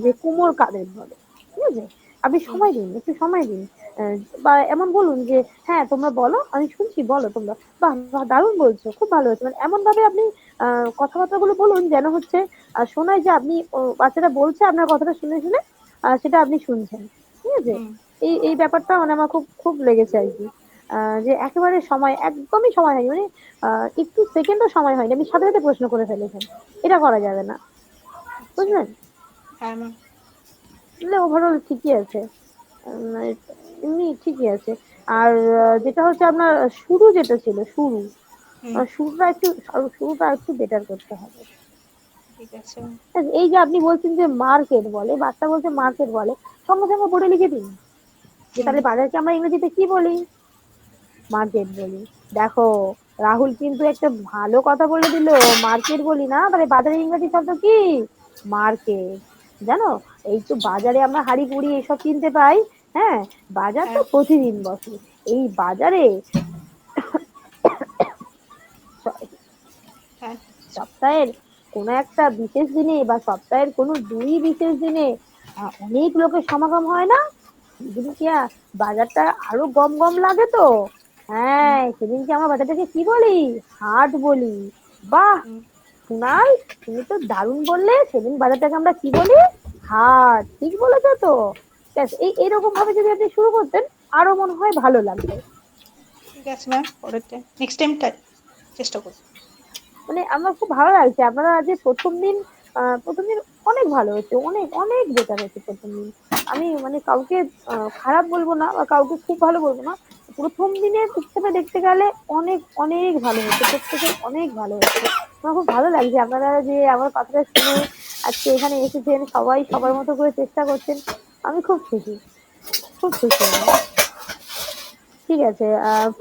S3: যে কুমোর কাদের বলে। ঠিক আছে, আপনি
S4: হুম,
S3: সময় দিন, একটু সময় দিন। আহ, বা এমন বলুন যে হ্যাঁ তোমরা বলো, আমি শুনছি, বলো তোমরা। বাহ বাহ, দারুণ বলছো, খুব ভালো হচ্ছে, মানে এমন ভাবে আপনি কথাবার্তাগুলো বলুন যেন হচ্ছে শোনায় যে আপনি বাচ্চাটা বলছে, আপনার কথাটা শুনে শুনে সেটা আপনি শুনছেন। ঠিক আছে,
S4: হুম,
S3: এই ব্যাপারটা মানে আমার খুব খুব লেগেছে আর কি। যে একেবারে সময়, একদমই সময় হয়নি, মানে একটু সেকেন্ডও সময় হয়নি, আপনি সাথে সাথে প্রশ্ন করে ফেলেছেন। এটা করা যাবে না,
S4: আচ্ছা,
S3: বুঝলেন?
S4: হ্যাঁ ম্যাম।
S3: তাহলে ওভারঅল ঠিকই আছে। উম, এমনি ঠিকই আছে। আর যেটা হচ্ছে আপনার শুরু যেটা ছিল, শুরু,
S4: হুম,
S3: শুরুটা একটু বেটার করতে হবে।
S4: ঠিক আছে।
S3: এই যে আপনি বলছেন যে মার্কেট বলে, বাচ্চা বলছে মার্কেট বলে, সঙ্গে সঙ্গে বোর্ডে লিখে দিন যে
S4: হুম,
S3: তাহলে বাজারকে আমরা ইংরেজিতে কি বলি? মার্কেট বলি। দেখো, রাহুল কিন্তু একটা ভালো কথা বলে দিল, মার্কেট বলি না, তাহলে বাজারের ইংরেজি শব্দ কি? মার্কেট। জানো, এই তো বাজারে আমরা হাঁড়ি কুড়ি এসব কিনতে পাই। হ্যাঁ, বাজার তো
S4: হ্যাঁ
S3: প্রতিদিন বসে। এই বাজারে
S4: হ্যাঁ
S3: সপ্তাহের কোনো একটা বিশেষ দিনে বা সপ্তাহের কোনো দুই বিশেষ দিনে অনেক লোকের সমাগম হয় না? সেদিনকে বাজারটা আরো গম গম লাগে তো।
S4: হুম,
S3: হ্যাঁ, সেদিনকে আমরা বাজারটাকে কি বলি? হাট বলি। বাহ,
S4: হুম,
S3: কুনাল, তুমি তো দারুণ বললে, সেদিন বাজারটাকে আমরা কি বলি? হাট। ঠিক বলেছো তো। ব্যাস, এইরকম ভাবে যদি আপনি শুরু করতেন, আরো মনে হয় ভালো লাগবে।
S4: ঠিক আছে ম্যাম, পরের টাইম নেক্সট টাইম চেষ্টা করবো।
S3: মানে আমার খুব ভালো লাগছে আপনারা যে প্রথম দিন, প্রথম দিন অনেক ভালো হয়েছে, অনেক অনেক বেটার হয়েছে প্রথম দিন। আমি মানে কাউকে খারাপ বলবো না বা কাউকে খুব ভালো বলবো না। প্রথম দিনের হিসেবে দেখতে গেলে অনেক অনেক ভালো হয়েছে, প্রত্যেকের অনেক ভালো হয়েছে। আমার খুব ভালো লাগছে আপনারা যে আমার কথাটা শুনে আজকে এখানে এসেছেন, সবাই সবার মতো করে চেষ্টা করছেন। আমি খুব খুশি, খুব খুশি আমি। ঠিক আছে,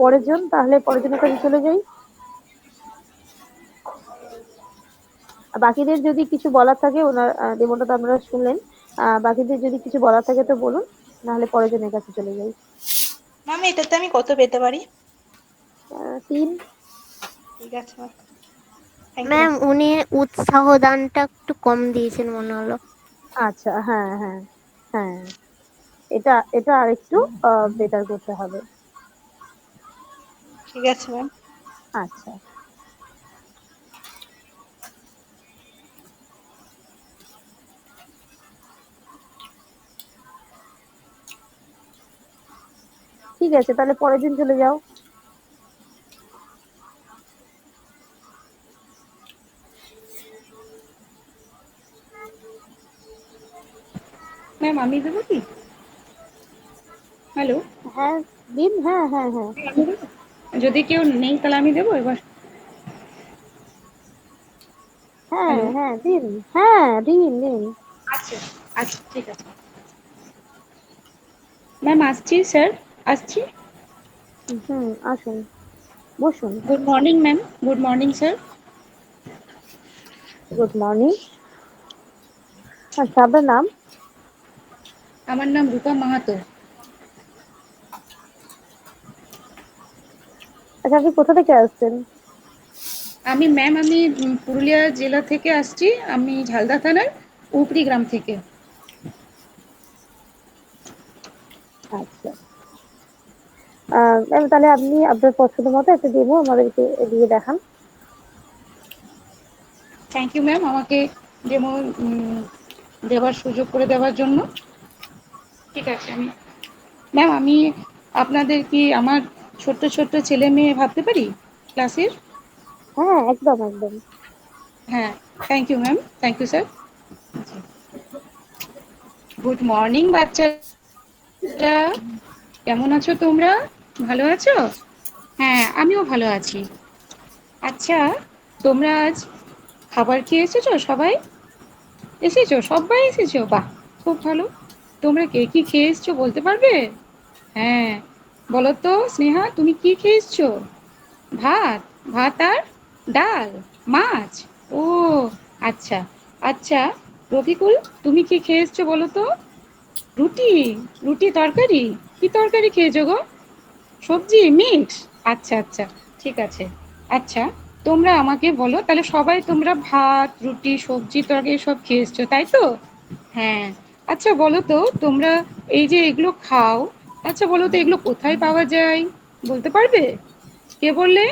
S3: পরের জন, তাহলে পরের জনের কাছে চলে যাই। আর বাকিদের যদি কিছু বলার থাকে, ওনার ডেমোটা তো আপনারা শুনলেন। বাকিদের যদি কিছু বলার থাকে তো বলুন, নাহলে পরের জনের কাছে চলে যাই।
S4: ম্যাম এটাতে আমি কত পেতে পারি?
S3: 3।
S4: ঠিক আছে ma'am, thank you
S5: ma'am
S4: ma'am.
S5: উনি উৎসাহ দানটা একটু কম দিয়েছেন মনে হলো।
S3: আচ্ছা, হ্যাঁ হ্যাঁ হ্যাঁ, এটা এটা আরেকটু বেটার করতে হবে।
S4: ঠিক আছে ম্যাম।
S3: আচ্ছা, ঠিক আছে, তাহলে পরের দিন চলে যাও।
S1: ম্যাম আমি দেবো কি? হ্যালো,
S3: হ্যাঁ, দিন, হ্যাঁ হ্যাঁ হ্যাঁ
S1: আমি দেবো? যদি কেউ নেই তাহলে আমি দেবো এবার।
S3: হ্যাঁ
S1: হ্যালো,
S3: হ্যাঁ দিন, হ্যাঁ দিন দিন।
S1: আচ্ছা আচ্ছা ঠিক আছে ম্যাম, আসছি স্যার, আসছি।
S3: হুম, আসুন, বসুন।
S1: Good morning ma'am, good morning sir.
S3: Good morning. আচ্ছা, আপনার নাম?
S1: আমার নাম রূপা মাহাতো।
S3: আচ্ছা, আপনি কোথা থেকে আসছেন?
S1: আমি পুরুলিয়া জেলা থেকে আসছি, আমি ঝালদা থানার উপরি গ্রাম থেকে।
S3: আচ্ছা, ম্যাম তাহলে আপনি আপনার পছন্দ মতো একটা ডেমো আমাদেরকে দিয়ে দেখান।
S1: থ্যাংক ইউ ম্যাম, আমাকে ডেমো দেওয়ার সুযোগ করে দেওয়ার জন্য। ঠিক আছে, ম্যাম আমি আপনাদের কি আমার ছোট্ট ছোট্ট ছেলে মেয়ে ভাবতে পারি ক্লাসের?
S3: হ্যাঁ, একদম একদম।
S1: হ্যাঁ, thank you ma'am, thank you sir. Good morning বাচ্চারা, কেমন আছো তোমরা? ভালো আছো? হ্যাঁ, আমিও ভালো আছি। আচ্ছা, তোমরা আজ খাবার খেয়ে এসেছো সবাই? এসেছো, সবাই এসেছো, বাহ, খুব ভালো। তোমরা কে কি খেয়ে এসছো বলতে পারবে? হ্যাঁ, বলো তো স্নেহা, তুমি কি খেয়ে এসছো? ভাত, ভাত আর ডাল, মাছ। ও আচ্ছা, আচ্ছা রফিকুল, তুমি কি খেয়ে এসছো বলো তো? রুটি, রুটি তরকারি, কি তরকারি খেয়েছো গো? সবজি মিক্স, আচ্ছা আচ্ছা, ঠিক আছে। আচ্ছা, তোমরা আমাকে বলো তাহলে, সবাই তোমরা ভাত রুটি সবজি তরকারি সব খেয়ে এসছো তাই তো? হ্যাঁ, আচ্ছা বলো তো তোমরা এই যে এগুলো খাও, আচ্ছা বলো তো এগুলো কোথায় পাওয়া যায় বলতে পারবে? কে বললে?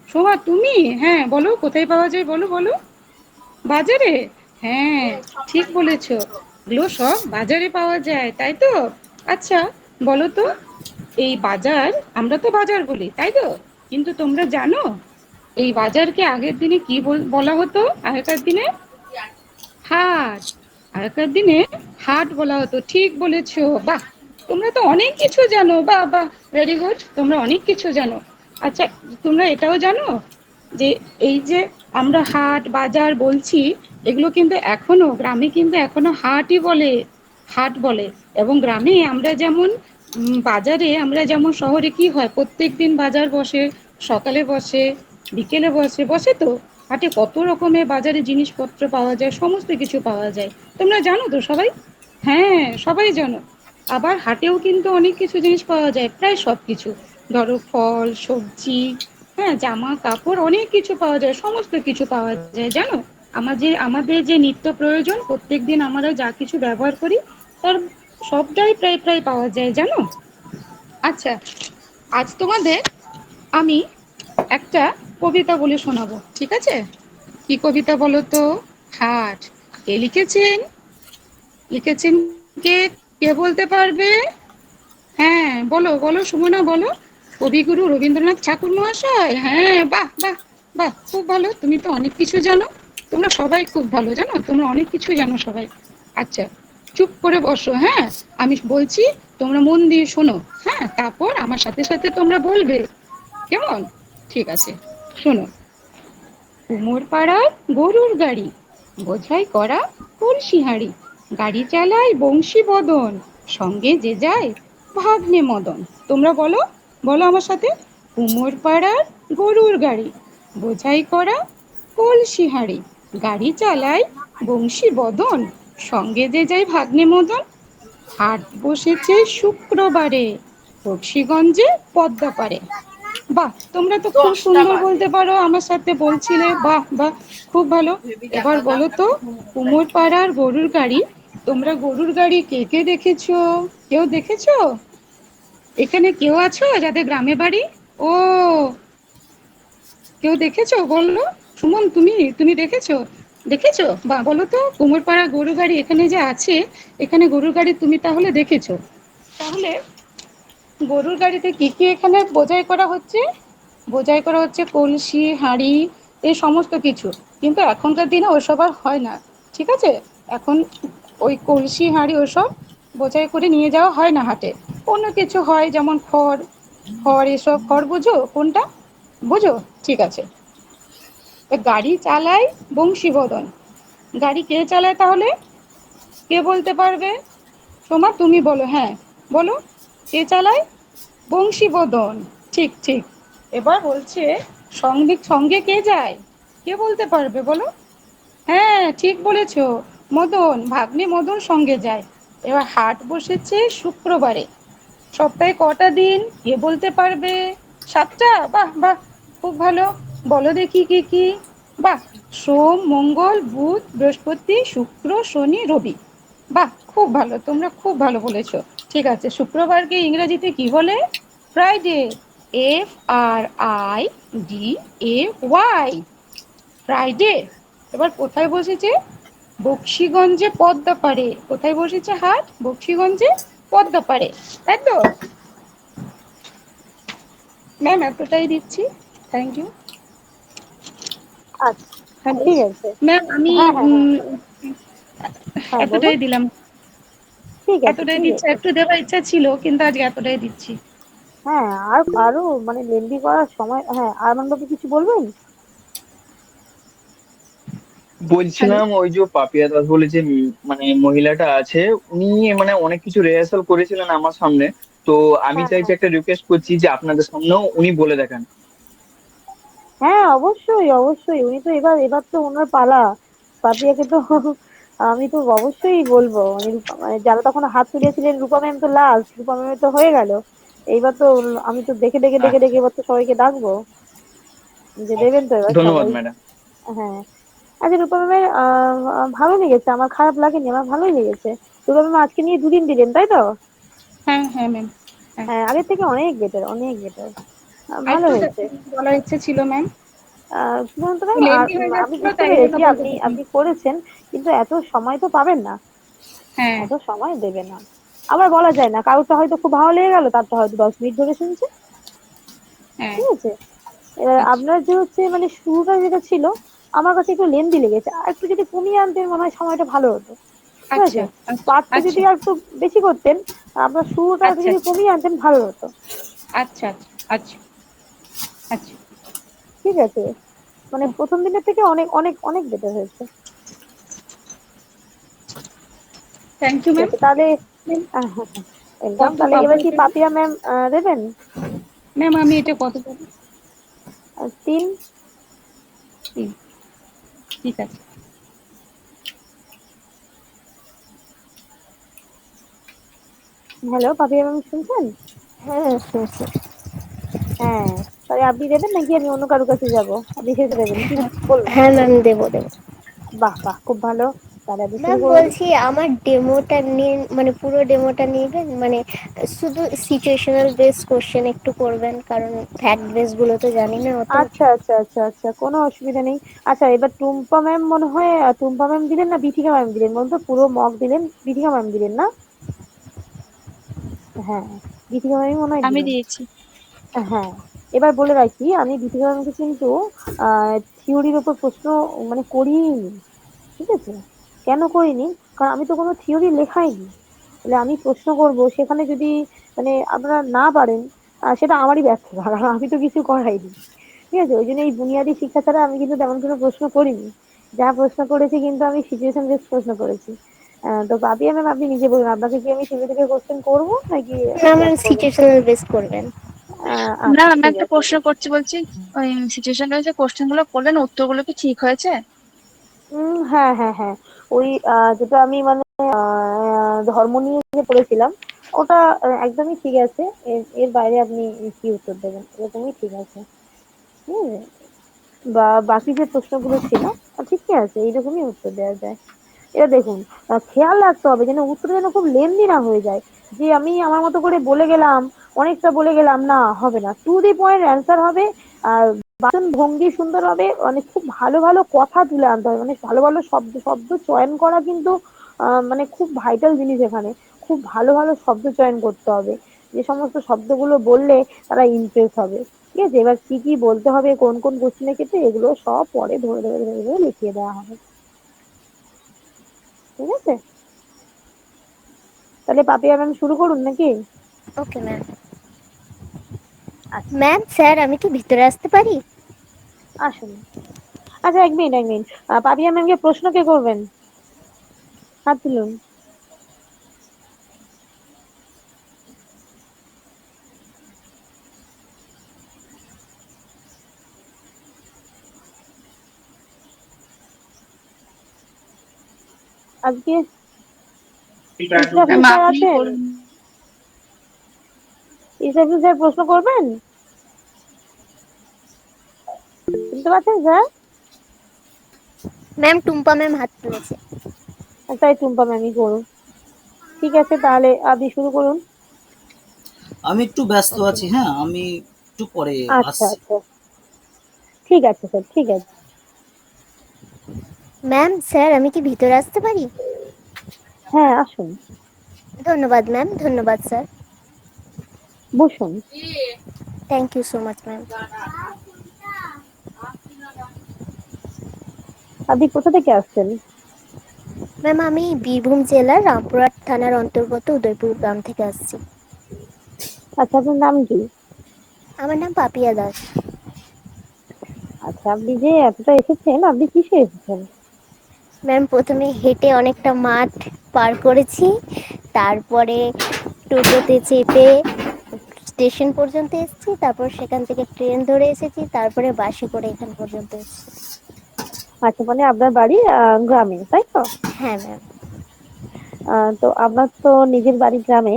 S1: সোমা তুমি? হ্যাঁ বলো, কোথায় পাওয়া যায় বলো বলো। বাজারে? হ্যাঁ, ঠিক বলেছো, এগুলো সব বাজারে পাওয়া যায় তাই তো? আচ্ছা বলো তো, এই বাজার, আমরা তো বাজার বলি তাই তো, কিন্তু তোমরা জানো এই বাজারকে আগের দিনে কি বলা হতো? আগেকার দিনে হাট, আগেকার দিনে হাট বলা হতো, ঠিক বলেছো, বাহ, তোমরা তো অনেক কিছু জানো, বাহ বাহ, ভেরি গুড, তোমরা অনেক কিছু জানো। আচ্ছা, তোমরা এটাও জানো যে এই যে আমরা হাট বাজার বলছি, এগুলো কিন্তু এখনো গ্রামে কিন্তু এখনো হাটই বলে, হাট বলে। এবং গ্রামে আমরা যেমন বাজারে, আমরা যেমন শহরে কি হয় প্রত্যেক দিন বাজার বসে, সকালে বসে বিকেলে বসে, বসে তো হাটে কত রকমের বাজারে জিনিসপত্র পাওয়া যায়, সমস্ত কিছু পাওয়া যায়, তোমরা জানো তো সবাই?
S6: হ্যাঁ, সবাই জানো। আবার হাটেও কিন্তু অনেক কিছু জিনিস পাওয়া যায়, প্রায় সব কিছু। ধরো ফল, সবজি, হ্যাঁ, জামা কাপড়, অনেক কিছু পাওয়া যায়, সমস্ত কিছু পাওয়া যায় জানো। আমাদের যে নিত্য প্রয়োজন প্রত্যেকদিন আমরা যা কিছু ব্যবহার করি তার সবটাই প্রায় প্রায় পাওয়া যায় জানো। আচ্ছা, আজ তোমাদের আমি একটা কবিতা বলে শোনাবো, ঠিক আছে? কি কবিতা বলো তো? হাট। কে লিখেছেন? লিখেছেন কে? কে বলতে পারবে? হ্যাঁ, বলো বলো সুমনা, বলো। কবিগুরু রবীন্দ্রনাথ ঠাকুর মহাশয়। হ্যাঁ, বাহ বাহ বাহ, খুব ভালো, তুমি তো অনেক কিছু জানো। তোমরা সবাই খুব ভালো জানো, তোমরা অনেক কিছু জানো সবাই। আচ্ছা, চুপ করে বসো, হ্যাঁ। আমি বলছি, তোমরা মন দিয়ে শোনো, হ্যাঁ, তারপর আমার সাথে সাথে তোমরা বলবে, কেমন? ঠিক আছে, শোনো। কুমোর পাড়ার গরুর গাড়ি, বোঝাই করা কলসি হাঁড়ি, গাড়ি চালায় বংশী বদন, সঙ্গে যে যায় ভাগ্নে মদন। তোমরা বলো, বলো আমার সাথে। কুমোর পাড়ার গরুর গাড়ি, বোঝাই করা কলসি হাঁড়ি, গাড়ি চালায় বংশী বদন, সঙ্গে যে যায় ভাগ্নে মদন। হাট বসেছে শুক্রবারে, বক্সিগঞ্জে পদ্মা পারে। বাহ, তোমরা তো খুব
S2: 10টা
S6: সুন্দর
S2: বাজে।
S6: বলতে পারো, আমার সাথে বলছিলে, বাহ বাহ, খুব ভালো। এবার বলো তো, কুমোর পাড়ার গরুর গাড়ি, তোমরা গরুর গাড়ি কে কে দেখেছো? কেউ দেখেছো? এখানে কেউ আছো যাদের গ্রামে বাড়ি? ও, কেউ দেখেছো বললো? সুমন, তুমি তুমি দেখেছো? দেখেছো? বা বলো তো, কুমোর পাড়া গরুর গাড়ি এখানে যে আছে, এখানে গরুর গাড়ি তুমি তাহলে দেখেছো? তাহলে গরুর গাড়িতে কি কি এখানে বোঝাই করা হচ্ছে? বোঝাই করা হচ্ছে কলসি, হাঁড়ি, এই সমস্ত কিছু। কিন্তু এখনকার দিনে ওসব আর হয় না, ঠিক আছে? এখন ওই কলসি, হাঁড়ি ওসব বোঝাই করে নিয়ে যাওয়া হয় না হাটে। অন্য কিছু হয়, যেমন খড়, খড় এসব। খড় বুঝো কোনটা? বুঝো? ঠিক আছে। গাড়ি চালায় বংশীবদন, গাড়ি কে চালায় তাহলে? কে বলতে পারবে? সোমা, তুমি বলো, হ্যাঁ বলো, কে চালায়? বংশীবদন, ঠিক ঠিক। এবার বলছে, সঙ্গে সঙ্গে কে যায়? কে বলতে পারবে বলো? হ্যাঁ, ঠিক বলেছ, মদন, ভাগ্নে মদন সঙ্গে যায়। এবার হাট বসেছে শুক্রবারে, সপ্তাহে কটা দিন? কে বলতে পারবে? 7টা, বাহ বাহ, খুব ভালো। বলো দেখি কি কি? বাহ, সোম, মঙ্গল, বুধ, বৃহস্পতি, শুক্র, শনি, রবি। বাহ, খুব ভালো, তোমরা খুব ভালো বলেছো। ঠিক আছে, শুক্রবারকে ইংরেজিতে কি বলে? ফ্রাইডে। FRIDAY, Friday. এবার কোথায় বসেছে? বক্সিগঞ্জে পদ্মা পাড়ে। কোথায় বসেছে হাট? বক্সিগঞ্জে পদ্মা পাড়ে, তাই তো? ম্যাম, এতটাই দিচ্ছি, থ্যাংক ইউ।
S3: আচ্ছা,
S6: হ্যালো
S3: ঠিক আছে।
S6: ম্যাম, আমি
S3: হ্যাঁ হ্যাঁ হ্যাঁ হ্যাঁ, বলুন।
S6: এতটাই দিলাম।
S3: ঠিক আছে,
S6: এতটাই
S3: ঠিক
S6: দিচ্ছি,
S3: আছে।
S6: একটু দেওয়ার ইচ্ছা ছিল কিন্তু আজকে এতটাই দিচ্ছি।
S3: হ্যাঁ, আর আরো মানে লেন্দি করার সময়, হ্যাঁ, আরমানবাবু কিছু বলবেন?
S6: হ্যালো।
S7: বলছিলাম ওই যে পাপিয়া দাস বলে যে মানে মহিলাটা আছে, উনি মানে অনেক কিছু রিহার্সাল করেছিলেন আমার সামনে। তো আমি
S3: হ্যাঁ
S7: চাইছি,
S3: হ্যাঁ
S7: একটা রিকোয়েস্ট করছি যে আপনাদের সামনেও উনি বলে দেখান।
S3: হ্যাঁ, অবশ্যই অবশ্যই, উনি তো এবার এবার তো ওনার পালা। পাপিয়াকে তো আমি তো অবশ্যই বলবো। মানে মানে যারা তখন হাত তুলেছিলেন, রূপা ম্যাম তো লাস্ট, রূপা ম্যামের তো হয়ে গেল। এইবার তো আমি তো দেখে দেখে দেখে দেখে
S7: আচ্ছা,
S3: এবার তো সবাইকে ডাকবো, যে দেবেন তো এবার
S7: ধন্যবাদ
S3: সবাই।
S7: ম্যাডাম।
S3: হ্যাঁ। আচ্ছা, রূপা ম্যামের ভালো লেগেছে, আমার খারাপ লাগেনি, আমার ভালোই লেগেছে। রূপা ম্যাম আজকে নিয়ে 2 দিন দিলেন, তাই তো?
S6: হ্যাঁ হ্যাঁ ম্যাম, হ্যাঁ।
S3: হ্যাঁ, আগের থেকে অনেক বেটার, অনেক বেটার।
S6: আর
S3: ভালো
S6: একটু
S3: হয়েছে।
S6: বলার ইচ্ছে ছিল ম্যাম,
S3: কি বলুন তো ম্যাম, আর
S6: লেন্দি হয়ে
S3: আমি
S6: যাচ্ছিল
S3: বুঝতে
S6: তাই জন্য
S3: পেরেছি
S6: বলতে
S3: আপনি
S6: পারিনি।
S3: আপনি করেছেন, কিন্তু এত সময় তো পাবেন না,
S6: হ্যাঁ
S3: এত সময় দেবে না। আবার বলা যায় না, কারোরটা হয়তো খুব ভালো লেগে গেল, তারটা হয়তো 10 মিনিট ধরে শুনছে।
S6: হ্যাঁ।
S3: ঠিক আছে। এবার
S6: আচ্ছা
S3: আপনার যে হচ্ছে মানে শুরুটা যেটা ছিল, আমার কাছে একটু লেন্দি লেগেছে, আর একটু যদি কমিয়ে আনতেন মনে হয় সময়টা ভালো হতো। ঠিক
S6: আচ্ছা
S3: আছে।
S6: আচ্ছা
S3: পার্টটা যদি
S6: আচ্ছা
S3: আর একটু বেশি করতেন, আপনার শুরুটা একটু
S6: আচ্ছা
S3: যদি কমিয়ে আনতেন ভালো হতো।
S6: আচ্ছা আচ্ছা আচ্ছা।
S3: ঠিক আছে। মানে প্রথম দিনের থেকে অনেক অনেক অনেক বেটার হয়েছে।
S6: থ্যাংক ইউ
S3: ঠিক
S6: ম্যাম।
S3: আছে তাহলে। ওয়েলকাম।
S6: কত
S3: তাহলে
S6: পাবো
S3: এবার কি
S6: এটা?
S3: পাপিয়া ম্যাম দেবেন?
S6: ম্যাম, আমি এটা কত পাবো?
S3: 3।
S6: তিন। ঠিক আছে।
S3: হ্যালো, পাপিয়া ম্যাম শুনছেন?
S5: হ্যাঁ শুনছি।
S3: হ্যাঁ, তাহলে আপনি দেবেন নাকি আমি অন্য কারো কাছে যাব? আপনি সেটা দেবেন কি বলুন?
S5: হ্যাঁ ম্যাম, দেবো দেবো।
S3: বাহ বাহ, খুব ভালো। তাহলে আপনি শুরু
S5: ম্যাম
S3: করুন।
S5: বলছি আমার ডেমোটা নিয়ে, মানে পুরো ডেমোটা নিবেন, মানে শুধু সিচুয়েশনাল বেস কোশ্চেন একটু করবেন, কারণ ফ্যাক্ট বেস গুলো তো জানি না অত।
S3: আচ্ছা আচ্ছা আচ্ছা আচ্ছা, কোনো অসুবিধা নেই। আচ্ছা, এবার টুম্পা ম্যাম মনে হয়, টুম্পা ম্যাম দিলেন না বিথিকা ম্যাম দিলেন বলুন তো? পুরো মক দিলেন বিথিকা ম্যাম দিলেন না? হ্যাঁ, বিথিকা ম্যামই মনে হয়
S8: আমি
S3: দিলেন।
S8: দিয়েছি।
S3: হ্যাঁ, এবার বলে রাখি, আমি দীপিকা ম্যামকে কিন্তু থিওরির উপর প্রশ্ন মানে করিনি, ঠিক আছে? কেন করিনি? কারণ আমি তো কোনো থিওরি লেখাইনি। তাহলে আমি প্রশ্ন করব, সেখানে যদি মানে আপনারা না পারেন, সেটা আমারই ব্যর্থতা, কারণ আমি তো কিছু করাইনি। ঠিক আছে, ওই জন্য এই বুনিয়াদী শিক্ষা ছাড়া আমি কিন্তু তেমন কোনো প্রশ্ন করিনি। যা প্রশ্ন করেছি কিন্তু আমি সিচুয়েশন বেস প্রশ্ন করেছি। তো পাপিয়া ম্যাম, আপনি নিজে বলুন, আপনাকে কি আমি সিভি থেকে কোশ্চেন করবো নাকি
S5: না ম্যাম,
S3: কেমন করবেন?
S5: সিচুয়েশনাল বেস করবেন।
S8: না,
S3: আচ্ছা,
S8: আমি
S3: ঠিক
S8: একটা
S3: আছে।
S8: প্রশ্ন করছি, বলছি ওই সিচুয়েশন যে কোশ্চেন গুলো করলেন উত্তরগুলো কি ঠিক হয়েছে?
S3: হ্যাঁ হ্যাঁ হ্যাঁ, ওই যেটা আমি মানে ধর্ম নিয়ে যে পড়েছিলাম, ওটা একদমই ঠিক আছে। এর বাইরে আপনি কি উত্তর দেবেন, এরকমই ঠিক আছে। হুম, বা বাকি যে প্রশ্নগুলো ছিল, ঠিকই আছে, এইরকমই উত্তর দেওয়া যায়। এবার দেখুন, খেয়াল রাখতে হবে যেন উত্তরটা যেন খুব লেন্দি না হয়ে যায়। যে আমি আমার মতো করে বলে গেলাম, অনেকটা বলে গেলাম, না হবে না। টু দি পয়েন্ট অ্যান্সার হবে। আর বাচন ভঙ্গি সুন্দর হবে, মানে খুব ভালো ভালো কথা তুলে আনতে হবে, মানে ভালো ভালো শব্দ শব্দ চয়ন করা কিন্তু মানে খুব ভাইটাল জিনিস এখানে। খুব ভালো ভালো শব্দ চয়ন করতে হবে, যে সমস্ত শব্দগুলো বললে তারা ইমপ্রেস হবে। ঠিক আছে, এবার কি কি বলতে হবে, কোন কোন কোশ্চেনের ক্ষেত্রে, এগুলো সব পরে ধরে ধরে ধরে ধরে লিখিয়ে দেওয়া হবে। ঠিক আছে, তাহলে পাপিয়া ম্যাম শুরু করুন নাকি?
S5: Okay ma'am.
S3: আচ্ছা,
S5: ম্যাম স্যার, আমি কি ভিতরে আসতে পারি?
S3: আসুন। আচ্ছা, এক মিনিট এক মিনিট, পাপিয়া ম্যামকে প্রশ্ন কে করবেন? হাত তুলুন। আজকে ইসরাফিল
S8: ম্যাম
S3: স্যার
S8: আপনি
S3: আছেন?
S8: বলুন।
S3: ইসরাফিল স্যার প্রশ্ন করবেন? শুনতে পাচ্ছেন স্যার?
S5: ম্যাম টুম্পা ম্যাম হাত তুলেছে।
S3: তাই টুম্পা ম্যামই করুন। ঠিক আছে, তাহলে আপনি শুরু করুন।
S9: আমি একটু ব্যস্ত
S5: ওকে
S9: আছি,
S5: ম্যাম।
S9: হ্যাঁ আমি একটু পরে
S3: আচ্ছা
S9: আসছি।
S3: আচ্ছা, ঠিক আছে স্যার, ঠিক আছে।
S5: ম্যাম স্যার, আমি কি ভিতরে আসতে পারি?
S3: হ্যাঁ, আসুন,
S5: ধন্যবাদ ম্যাম, ধন্যবাদ স্যার।
S3: বসুন।
S5: Thank you so much ma'am.
S3: আপনি কোথা থেকে আসছেন?
S5: ম্যাম আমি বীরভূম জেলার রামপুরহাট থানার অন্তর্গত উদয়পুর গ্রাম থেকে আসছি।
S3: আচ্ছা, আপনার নাম কি?
S5: আমার নাম পাপিয়া দাস।
S3: আচ্ছা, আপনি যে এতটা এসেছেন, আপনি কিসে এসেছেন?
S5: ম্যাম প্রথমে হেঁটে অনেকটা মাঠ পার করেছি, তারপরে টোটোতে চেপে স্টেশন পর্যন্ত এসেছি, তারপর সেখান থেকে ট্রেন ধরে এসেছি, তারপরে বাসে করে এখান পর্যন্ত এসেছি।
S3: আচ্ছা, মানে আপনার বাড়ি গ্রামে, তাই তো?
S5: হ্যাঁ ম্যাম।
S3: তো আপনার তো নিজের বাড়ি গ্রামে।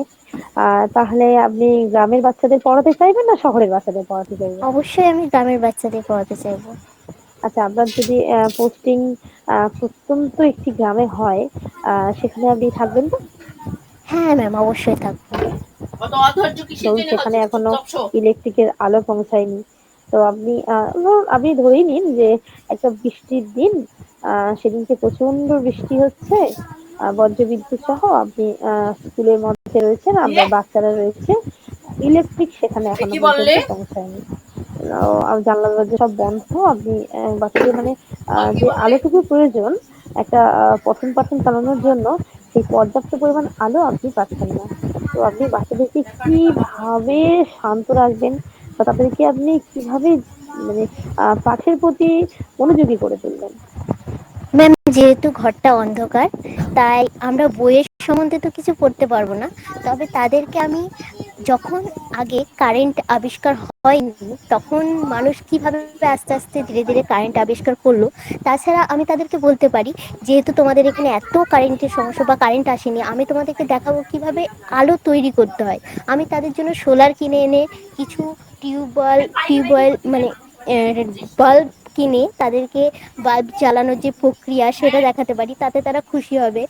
S3: তাহলে আপনি গ্রামের বাচ্চাদের পড়াতে চাইবেন না শহরের বাচ্চাদের পড়াতে চাইবেন?
S5: অবশ্যই আমি গ্রামের বাচ্চাদের পড়াতে চাইবো।
S3: আচ্ছা, আপনার যদি পোস্টিং প্রত্যন্ত একটি গ্রামে হয়, সেখানে আপনি থাকবেন তো?
S5: হ্যাঁ ম্যাম, অবশ্যই থাকবো।
S2: অত অধৈর্য কিসের
S3: ধরুন
S2: জন্য
S3: সেখানে
S2: হচ্ছে,
S3: এখনো
S2: চুপচাপ শো।
S3: ইলেকট্রিকের আলো পৌঁছায়নি। তো আপনি ধরুন, আপনি ধরেই নিন যে একটা বৃষ্টির দিন, সেদিনকে প্রচন্ড বৃষ্টি হচ্ছে, বজ্রবিদ্যুৎ সহ, আপনি স্কুলের মধ্যে রয়েছেন, আপনার বাচ্চারা রয়েছে, ইলেকট্রিক সেখানে
S2: এ
S3: এখনো
S2: কি বললে?
S3: পর্যন্ত পৌঁছায়নি। আর জানলা দরজা সব বন্ধ, আপনি বাচ্চাদের মানে
S2: বল কি
S3: যে
S2: বললে?
S3: আলোটুকু প্রয়োজন একটা পঠন পাঠন চালানোর জন্য, সেই পর্যাপ্ত পরিমাণ আলো আপনি পাচ্ছেন না। তো আপনি বাচ্চাদেরকে কিভাবে শান্ত রাখবেন, বা তাদেরকে আপনি কিভাবে মানে পাঠের প্রতি মনোযোগী করে তুলবেন?
S5: ম্যাম যেহেতু ঘরটা অন্ধকার, তাই আমরা বইয়ের সম্বন্ধে তো কিছু পড়তে পারবো না, তবে তাদেরকে আমি যখন আগে কারেন্ট আবিষ্কার হয়নি তখন মানুষ কিভাবে আস্তে আস্তে ধীরে ধীরে কারেন্ট আবিষ্কার করলো। তাছাড়া আমি তাদেরকে বলতে পারি, যেহেতু তোমাদের এখানে এত কারেন্টের সমস্যা বা কারেন্ট আসেনি, আমি তোমাদেরকে দেখাবো কিভাবে আলো তৈরি করতে হয়। আমি তাদের জন্য সোলার কিনে এনে কিছু টিউবওয়েল মানে বাল্ব কিনে তাদেরকে বাল্ব জ্বালানোর যে প্রক্রিয়া সেটা দেখাতে পারি, তাতে তারা খুশি হবে।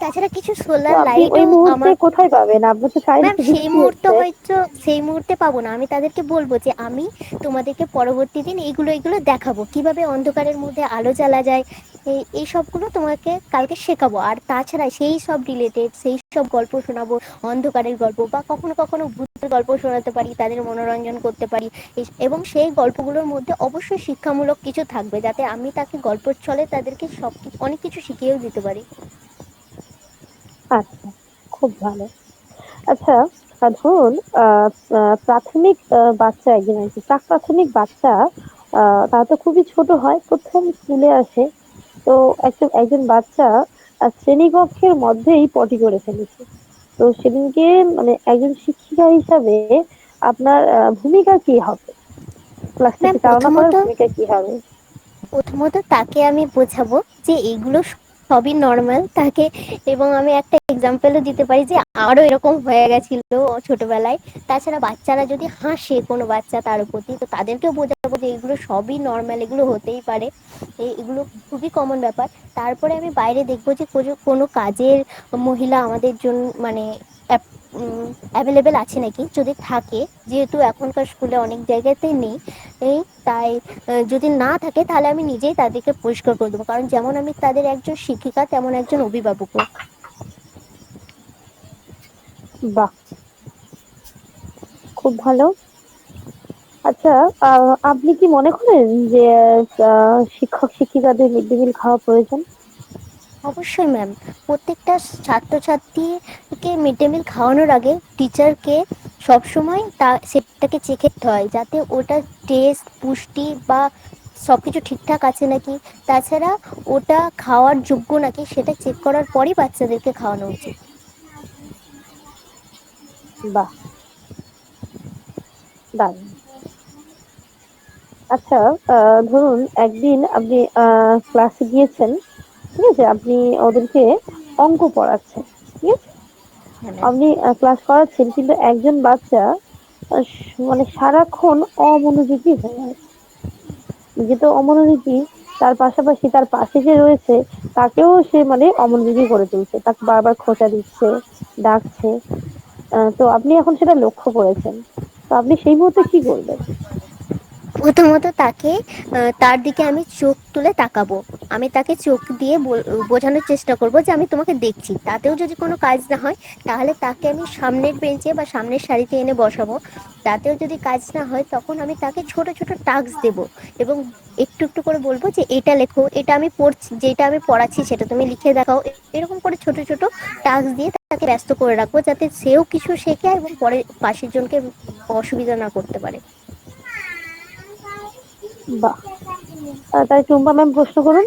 S5: তাছাড়া কিছু
S3: তো
S5: সোলার
S3: আপনি ওই
S5: লাইটও
S3: মুহূর্তে
S5: আমার
S3: কোথায় পাবেন? আপনার তো
S5: ম্যাম
S3: চারিদিকে
S5: সেই
S3: বৃষ্টি
S5: মুহূর্তে
S3: হচ্ছে।
S5: হয়তো সেই মুহূর্তে পাবো না, আমি তাদেরকে বলবো যে আমি তোমাদেরকে পরবর্তী দিন এগুলো এগুলো দেখাবো কিভাবে অন্ধকারের মধ্যে আলো জ্বালা যায়। এই সবগুলো তোমাকে কালকে শেখাবো। আর তাছাড়া সেই সব রিলেটেড সেই সব গল্প শোনাবো, অন্ধকারের গল্প বা কখনো কখনো ভূতের গল্প শোনাতে পারি, তাদের মনোরঞ্জন করতে পারি। এবং সেই গল্পগুলোর মধ্যে অবশ্যই শিক্ষামূলক কিছু থাকবে, যাতে আমি তাকে গল্পের ছলে তাদেরকে সব অনেক কিছু শিখিয়েও দিতে পারি।
S3: আচ্ছা, খুব ভালো। আচ্ছা, ধরুন প্রাথমিক বাচ্চা, একজন আর কি প্রাক প্রাথমিক বাচ্চা, তারা তো খুবই ছোট হয়, প্রথম স্কুলে আসে। তো একজন বাচ্চা শ্রেণীকক্ষের মধ্যেই পটি করে ফেলেছে। তো সেদিনকে মানে একজন শিক্ষিকা হিসাবে আপনার ভূমিকা কি হবে?
S5: ম্যাম
S3: ক্লাসটাকে চালনা করার ভূমিকা কি হবে?
S5: প্রথমত তাকে আমি বোঝাবো যে এগুলো সবই নর্মাল তাকে, এবং আমি একটা এক্সাম্পলও দিতে পারি যে আমারও এরকম হয়ে গেছিল ছোটবেলায়। তাছাড়া বাচ্চারা যদি হাসে কোনো বাচ্চা তার প্রতি, তো তাদেরকেও বোঝাবো যে এগুলো সবই নর্মাল, এগুলো হতেই পারে, এগুলো খুবই কমন ব্যাপার। তারপরে আমি বাইরে দেখবো যে কোনো কাজের মহিলা আমাদের জন্য মানে অ্যাভেলেবেল আছে নাকি, যদি থাকে, যেহেতু এখনকার স্কুলে অনেক জায়গাতেই নেই, তাই যদি না থাকে তাহলে আমি নিজেই তাদেরকে পরিষ্কার করে দেবো, কারণ যেমন আমি তাদের একজন শিক্ষিকা তেমন একজন অভিভাবকও।
S3: বাহ, খুব ভালো। আচ্ছা, আপনি কি মনে করেন যে শিক্ষক শিক্ষিকাদের মিড ডে মিল খাওয়া প্রয়োজন?
S5: অবশ্যই ম্যাম, প্রত্যেকটা ছাত্রছাত্রীকে মিড ডে মিল খাওয়ানোর আগে টিচারকে সবসময় সেটাকে চেক করতে হয়, যাতে ওটা টেস্ট পুষ্টি বা সব কিছু ঠিকঠাক আছে নাকি। তাছাড়া ওটা খাওয়ার যোগ্য নাকি সেটা চেক করার পরই বাচ্চাদেরকে খাওয়ানো উচিত।
S3: বাহ, দারুণ। আচ্ছা, ধরুন একদিন আপনি ক্লাসে গিয়েছেন, ঠিক আছে, আপনি ওদেরকে অঙ্ক পড়াচ্ছেন, ঠিক আছে,
S5: হ্যাঁ ম্যাম।
S3: আপনি ক্লাস করাচ্ছেন, কিন্তু একজন বাচ্চা মানে সারাক্ষণ অমনোযোগী হয়ে আছে। নিজে তো অমনোযোগী, তার পাশাপাশি তার পাশে যে রয়েছে তাকেও সে মানে অমনোযোগী করে তুলছে, তাকে বারবার খোঁচা দিচ্ছে, ডাকছে। তো আপনি এখন সেটা লক্ষ্য করেছেন, তো আপনি সেই মুহূর্তে কি করবেন?
S5: প্রথমত তাকে তার দিকে আমি চোখ তুলে তাকাবো, আমি তাকে চোখ দিয়ে বোঝানোর চেষ্টা করব যে আমি তোমাকে দেখছি। তাতেও যদি কোনো কাজ না হয় তাহলে তাকে আমি সামনের বেঞ্চে বা সামনের সারিতে এনে বসাবো। তাতেও যদি কাজ না হয় তখন আমি তাকে ছোট ছোট টাস্ক দেব, এবং একটু একটু করে বলবো যে এটা লেখো, এটা আমি পড়ছি, যেটা আমি পড়াচ্ছি সেটা তুমি লিখে দেখাও। এরকম করে ছোট ছোট টাস্ক দিয়ে তাকে ব্যস্ত করে রাখবো, যাতে সেও কিছু শেখে এবং পরে পাশের জনকে অসুবিধা না করতে পারে।
S3: বাহ, তাই টুম্পা ম্যাম প্রশ্ন করুন।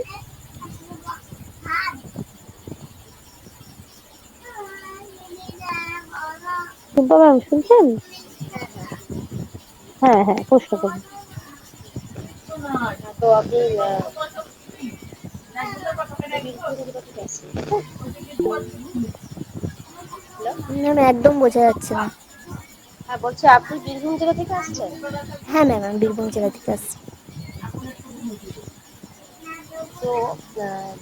S3: টুম্পা ম্যাম শুনছেন? হ্যাঁ হ্যাঁ, প্রশ্ন করুন।
S2: তো আপনি
S5: ম্যাম একদম বোঝা যাচ্ছে না।
S2: হ্যাঁ, বলছি আপনি বীরভূম জেলা থেকে আসছেন?
S5: হ্যাঁ ম্যাম, আমি বীরভূম জেলা থেকে আসছি।
S2: তো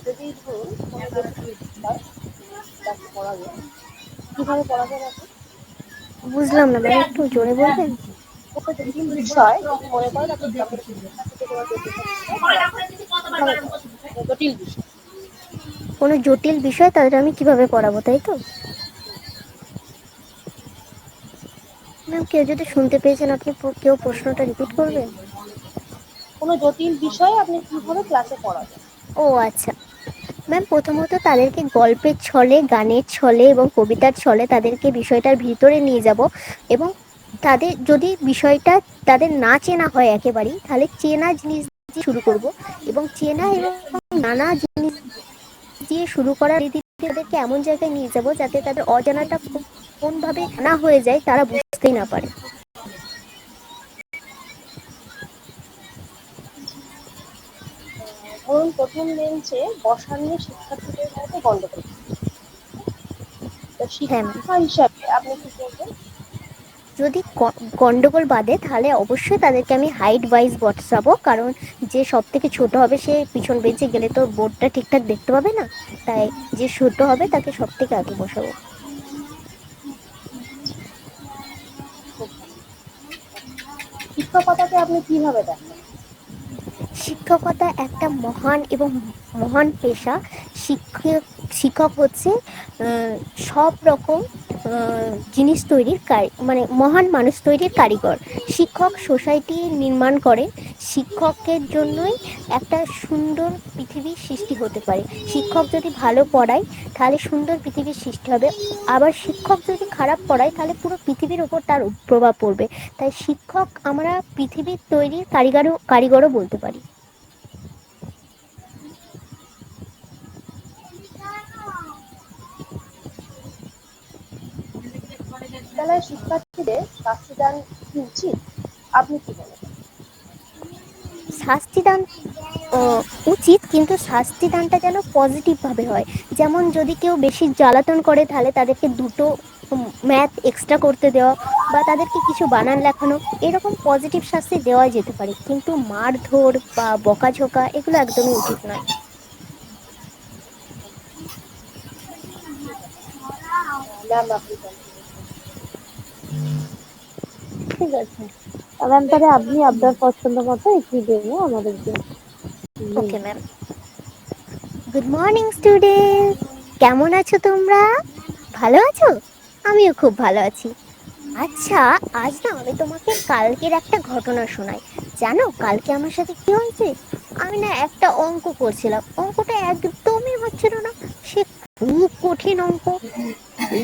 S2: যদি ধরুন কোনো জটিল বিষয় তাকে পড়াবে, কিভাবে পড়াবেন আপনি?
S5: বুঝলাম না ম্যাম, একটু জোরে বলবেন।
S2: কোনো জটিল বিষয় যদি মনে করেন আপনি ক্লাসে থেকে কোনো জটিল বিষয় পড়াবেন, কিভাবে পড়াবেন? কোনো জটিল বিষয়।
S5: কোনো জটিল বিষয় তাদের আমি কিভাবে পড়াবো, তাই তো ম্যাম? কেউ যদি শুনতে পেয়েছেন আপনি কেউ প্রশ্নটা রিপিট করবেন?
S2: কোনো জটিল বিষয় আপনি কিভাবে ক্লাসে পড়াবেন?
S5: ও আচ্ছা ম্যাম, প্রথমত তাদেরকে গল্পের ছলে, গানের ছলে এবং কবিতার ছলে তাদেরকে বিষয়টার ভিতরে নিয়ে যাব, এবং তাদের যদি বিষয়টা তাদের না চেনা হয় একেবারেই, তাহলে চেনা জিনিস দিয়ে শুরু করব, এবং চেনা এবং নানা জিনিস দিয়ে শুরু করার রীতিতে তাদেরকে এমন জায়গায় নিয়ে যাব যাতে তাদের অজানাটা কোন ভাবে না হয়ে যায় তারা বুঝতেই না পারে।
S2: ধরুন প্রথম বেঞ্চে বসা নিয়ে শিক্ষার্থীদের মধ্যে গন্ডগোল, তো
S5: হ্যাঁ ম্যাম,
S2: শিক্ষা হিসাবে আপনি কি করবেন?
S5: যদি গন্ডগোল বাঁধে তাহলে অবশ্যই তাদেরকে আমি হাইট ওয়াইজ বসাবো, কারণ যে সব থেকে ছোট হবে সে পিছন বেঞ্চে গেলে তো বোর্ডটা ঠিকঠাক দেখতে পাবে না, তাই যে ছোট হবে তাকে সব থেকে আগে বসাবো।
S2: শিক্ষকতাকে আপনি কিভাবে দেখেন?
S5: শিক্ষকতা একটা মহান এবং মহান পেশা। শিক্ষক শিক্ষক হচ্ছে সব রকম জিনিস তৈরির মানে মহান মানুষ তৈরির কারিগর। শিক্ষক সোসাইটি নির্মাণ করে, শিক্ষকের জন্যই একটা সুন্দর পৃথিবীর সৃষ্টি হতে পারে। শিক্ষক যদি ভালো পড়ায় তাহলে সুন্দর পৃথিবীর সৃষ্টি হবে, আবার শিক্ষক যদি খারাপ পড়ায় তাহলে পুরো পৃথিবীর ওপর তার প্রভাব পড়বে। তাই শিক্ষক আমরা পৃথিবীর তৈরির কারিগরও বলতে পারি।
S2: বিদ্যালয়ের শিক্ষার্থীদের শাস্তিদান কি উচিত? আপনি কি বলেন?
S5: শাস্তিদান উচিত, কিন্তু শাস্তিদানটা যেন পজিটিভভাবে হয়। যেমন যদি কেউ বেশি জ্বালাতন করে তাহলে তাদেরকে দুটো ম্যাথ এক্সট্রা করতে দেওয়া, বা তাদেরকে কিছু বানান লেখানো, এরকম পজিটিভ শাস্তি দেওয়া যেতে পারে, কিন্তু মারধর বা বকাঝোকা এগুলো একদমই উচিত নয়।
S2: ম্যাম আপনি বলেন।
S3: ঠিক আছে ম্যাম, তাহলে আপনি আপনার পছন্দ মতো একটি ডেমো আমাদেরকে দিন।
S5: Okay ma'am. Good morning student, কেমন আছো তোমরা? ভালো আছো? আমিও খুব ভালো আছি। আচ্ছা, আজ না আমি তোমাকে কালকের একটা ঘটনা শোনাই। জানো কালকে আমার সাথে কি হয়েছে? আমি না একটা অঙ্ক করছিলাম, অঙ্কটা একদমই হচ্ছিল না। সে খুব কঠিন অঙ্ক।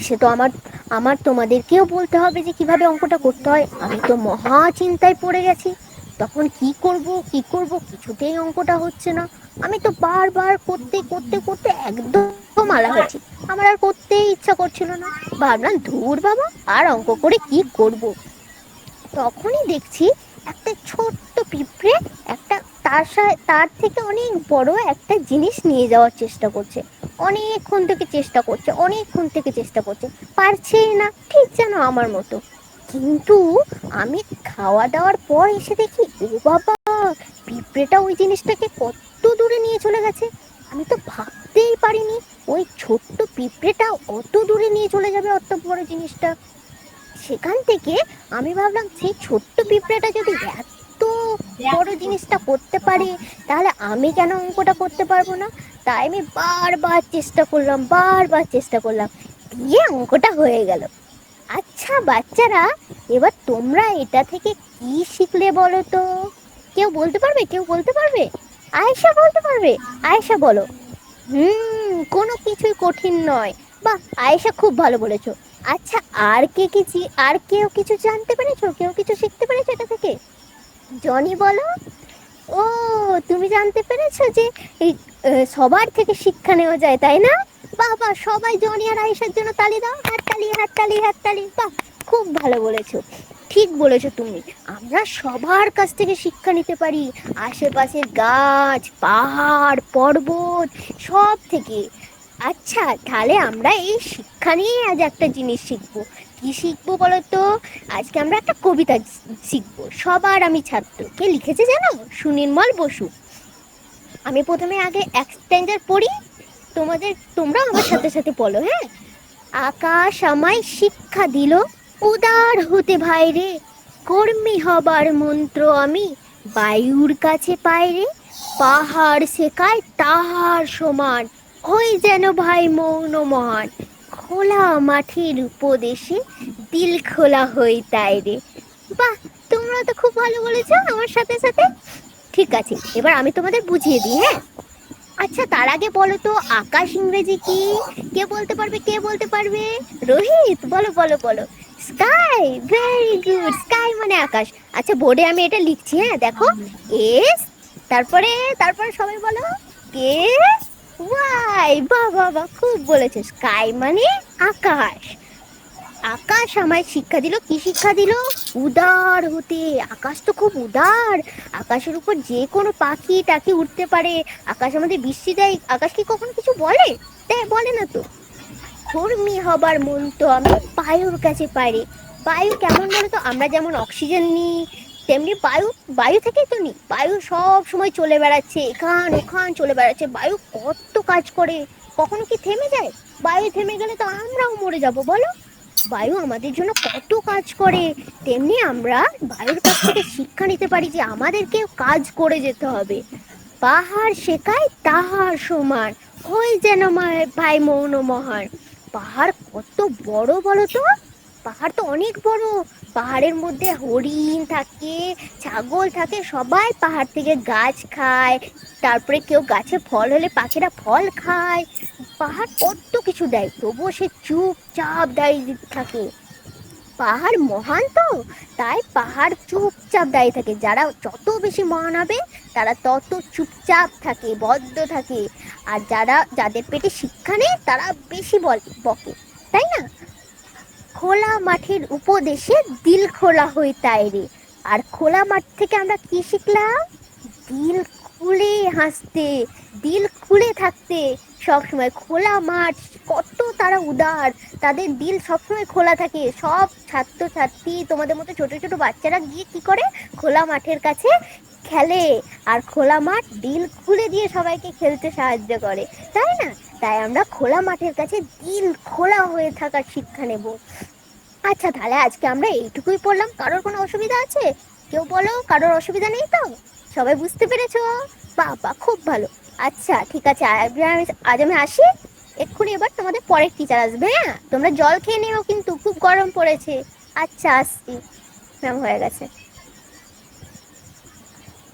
S5: সে তো আমার আমার তোমাদেরকেও বলতে হবে যে কিভাবে অঙ্কটা করতে হয়। আমি তো মহা চিন্তায় পড়ে গেছি। তখন কি করব কিছুতেই অঙ্কটা হচ্ছে না। আমি তো বারবার করতে করতে করতে একদম আলা হয়েছি, আমার আর করতেই ইচ্ছা করছিল না। ভাবলাম ধুর বাবা, আর অঙ্ক করে কি করব। তখনই দেখছি একটা ছোট্ট পিঁপড়ে একটা তার থেকে অনেক বড় একটা জিনিস নিয়ে যাওয়ার চেষ্টা করছে। অনেকক্ষণ থেকে চেষ্টা করছে, পারছেই না, ঠিক যেন আমার মতো। কিন্তু আমি খাওয়া দাওয়ার পর এসে দেখি, ও বাবা, পিঁপড়েটা ওই জিনিসটাকে কত দূরে নিয়ে চলে গেছে। আমি তো ভাবতেই পারিনি ওই ছোট্ট পিঁপড়েটা অত দূরে নিয়ে চলে যাবে অত বড় জিনিসটা। সেখান থেকে আমি ভাবলাম, সেই ছোট্ট পিঁপড়েটা যদি এত বড় জিনিসটা করতে পারে, তাহলে আমি কেন অঙ্কটা করতে পারবো না? তাই আমি বারবার চেষ্টা করলাম, দিয়ে অঙ্কটা হয়ে গেল। আচ্ছা বাচ্চারা, এবার তোমরা এটা থেকে কি শিখলে বলো তো? কেউ বলতে পারবে? আয়েশা বলতে পারবে? আয়েশা বলো। কোনো কিছুই কঠিন নয়। বাহ, আয়েশা খুব ভালো বলেছো। আচ্ছা, আর কেউ কিছু জানতে পেরেছো? কেউ কিছু শিখতে পেরেছো এটা থেকে? জনি বলো। ও, তুমি জানতে পেরেছো যে এই সবার থেকে শিক্ষা নেওয়া যায়, তাই না? বাহ বাহ, সবাই জনি আর আয়েশার জন্য তালি দাও, হাততালি। বাহ, খুব ভালো বলেছো, ঠিক বলেছো তুমি। আমরা সবার কাছ থেকে শিক্ষা নিতে পারি, আশেপাশের গাছ, পাহাড়, পর্বত, সব থেকে। আচ্ছা, তাহলে আমরা এই শিক্ষা নিয়ে আজ একটা জিনিস শিখবো। কি শিখবো বলো তো? আজকে আমরা একটা কবিতা শিখবো। সবার আমি ছাত্র। কে লিখেছে জানো? সুনির্মল বসু। আমি প্রথমে আগে এক স্ট্যান্ডার পড়ি, তোমরা আমার সাথে সাথে বলো, হ্যাঁ? আকাশ আমায় শিক্ষা দিল, উদার হতে ভাই রে, কর্মী হবার মন্ত্র আমি বায়ুর কাছে পাই রে, পাহাড় শেখায় তাহার সমান, ওই যেন ভাই মৌন মহান, খোলা মাঠের উপদেশে দিল খোলা হই তাই রে। বাহ, তোমরা তো খুব ভালো বলেছো আমার সাথে সাথে। ঠিক আছে, এবার আমি তোমাদের বুঝিয়ে দিই, হ্যাঁ? আচ্ছা, তার আগে বলো তো আকাশ ইংরেজি কি? কে বলতে পারবে? রোহিত, বলো। স্কাই, ভেরি গুড, স্কাই মানে আকাশ। আচ্ছা, বোর্ডে আমি এটা লিখছি, হ্যাঁ, দেখো। এস, তারপরে সবাই বলো কে ওয়াই। বাহ, খুব বলেছো। স্কাই মানে আকাশ। আকাশ আমায় শিক্ষা দিল, কি শিক্ষা দিল? উদার হতে। আকাশ তো খুব উদার। আকাশের উপর যে কোনো পাখি টাকি উঠতে পারে। আকাশ আমাদের বৃষ্টি দেয়। আকাশ কি কখনো কিছু বলে? দেয়? বলে না তো। কর্মী হবার মন তো আমি বায়ুর কাছে পারি। বায়ু কেমন বলো তো? আমরা যেমন অক্সিজেন নিই, তেমনি বায়ু বায়ু থেকেই তো নিই। বায়ু সব সময় চলে বেড়াচ্ছে, এখান ওখান চলে বেড়াচ্ছে। বায়ু কত কাজ করে, কখনো কি থেমে যায়? বায়ু থেমে গেলে তো আমরাও মরে যাব, বলো। বায়ু আমাদের জন্য কত কাজ করে। তেমনি আমরা বায়ুর কাছ থেকে শিক্ষা নিতে পারি যে আমাদেরকে কাজ করে যেতে হবে। পাহাড় শেখায় তাহার সমান, ওই যেন ভাই মৌন মহান। পাহাড় কত বড় বলো তো? পাহাড় তো অনেক বড়। পাহাড়ের মধ্যে হরিণ থাকে, ছাগল থাকে, সবাই পাহাড় থেকে গাছ খায়। তারপরে কেউ গাছে ফল হলে পাখিরা ফল খায়। পাহাড় কত কিছু দেয়, তবুও সে চুপচাপ দাঁড়িয়ে থাকে। পাহাড় মহান তো, তাই পাহাড় চুপচাপ দাঁড়িয়ে থাকে। যারা যত বেশি মহান হবে তারা তত চুপচাপ থাকে, বদ্ধ থাকে। আর যাদের পেটে শিক্ষা নেই তারা বেশি বকে, তাই না? খোলা মাঠের উপদেশে দিল খোলা হই তাই রে। আর খোলা মাঠ থেকে আমরা কি শিখলাম? দিল খুলে হাসতে, দিল খুলে থাকতে। সব সময় খোলা মাঠ, কত তারা উদার, তাদের দিল সবসময় খোলা থাকে। সব ছাত্রছাত্রী তোমাদের মতো ছোট ছোট বাচ্চারা গিয়ে কি করে? খোলা মাঠের কাছে খেলে। আর খোলা মাঠ দিল খুলে দিয়ে সবাইকে খেলতে সাহায্য করে, তাই না? তাই আমরা খোলা মাঠের কাছে দিল খোলা হয়ে থাকার শিক্ষা নেব। আচ্ছা, তাহলে আজকে আমরা এইটুকুই পড়লাম। কারোর কোনো অসুবিধা আছে? কেউ বলো, কারোর অসুবিধা নেই তো? সবাই বুঝতে পেরেছো? বাবা, খুব ভালো। আচ্ছা ঠিক আছে, আজ আমি আসি। এক্ষুনি এবার তোমাদের পরের টিচার আসবে, হ্যাঁ? তোমরা জল খেয়ে নিও কিন্তু, খুব গরম পড়েছে। আচ্ছা, আসছি। ম্যাম, হয়ে গেছে।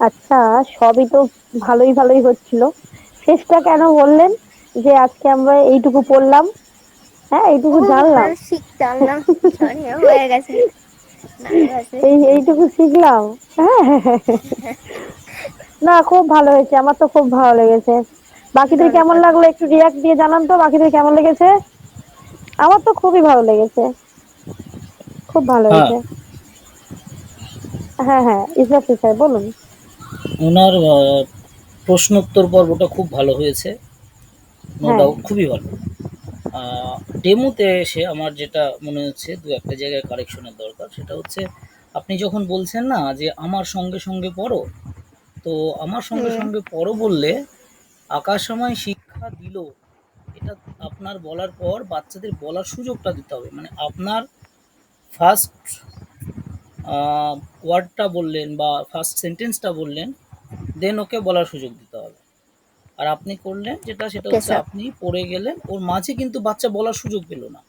S2: আচ্ছা, সবই তো ভালোই ভালোই হচ্ছিল, শেষটা কেন বললেন যে আজকে আমরা এইটুকু পড়লাম? হ্যাঁ,
S5: ও
S2: এইটুকু জানলাম।
S5: হ্যাঁ, শিখতাম না। সরি, হয়ে গেছে। নার্ভাসে।
S2: এইটুকু শিখলাম। হ্যাঁ, হ্যাঁ, হ্যাঁ, হ্যাঁ। না, খুব ভালো হয়েছে, আমার তো খুব ভালো লেগেছে। বাকিদের কেমন
S5: ধন্যবাদ।
S2: লাগলো একটু রিয়াক্ট দিয়ে জানান তো, বাকিদের কেমন লেগেছে? আমার তো খুবই ভালো লেগেছে, খুব ভালো
S9: হ্যাঁ,
S2: হয়েছে। হ্যাঁ, হ্যাঁ, ইসরাফ স্যার বলুন।
S9: ওনার প্রশ্নোত্তর পর্বটা খুব ভালো হয়েছে, নো
S2: হ্যাঁ,
S9: ডাউট খুবই ভালো। ডেমোতে এসে আমার যেটা মনে হচ্ছে দু একটা জায়গায় কারেকশনের দরকার, সেটা হচ্ছে আপনি যখন বলছেন না যে আমার সঙ্গে সঙ্গে পড়ো, তো আমার সঙ্গে
S5: হুম।
S9: সঙ্গে পড়ো বললে আকাশ আমায় শিক্ষা দিল, এটা আপনার বলার পর বাচ্চাদের বলার সুযোগটা দিতে হবে। মানে আপনার ফার্স্ট ওয়ার্ডটা বললেন বা ফার্স্ট সেন্টেন্সটা বললেন, দেন ওকে বলার সুযোগ দিতে হবে। আর আপনি করলেন যেটা, সেটা
S5: ওকে
S9: হচ্ছে
S5: স্যার।
S9: আপনি পড়ে গেলেন, ওর মাঝে কিন্তু বাচ্চা বলার সুযোগ পেল না।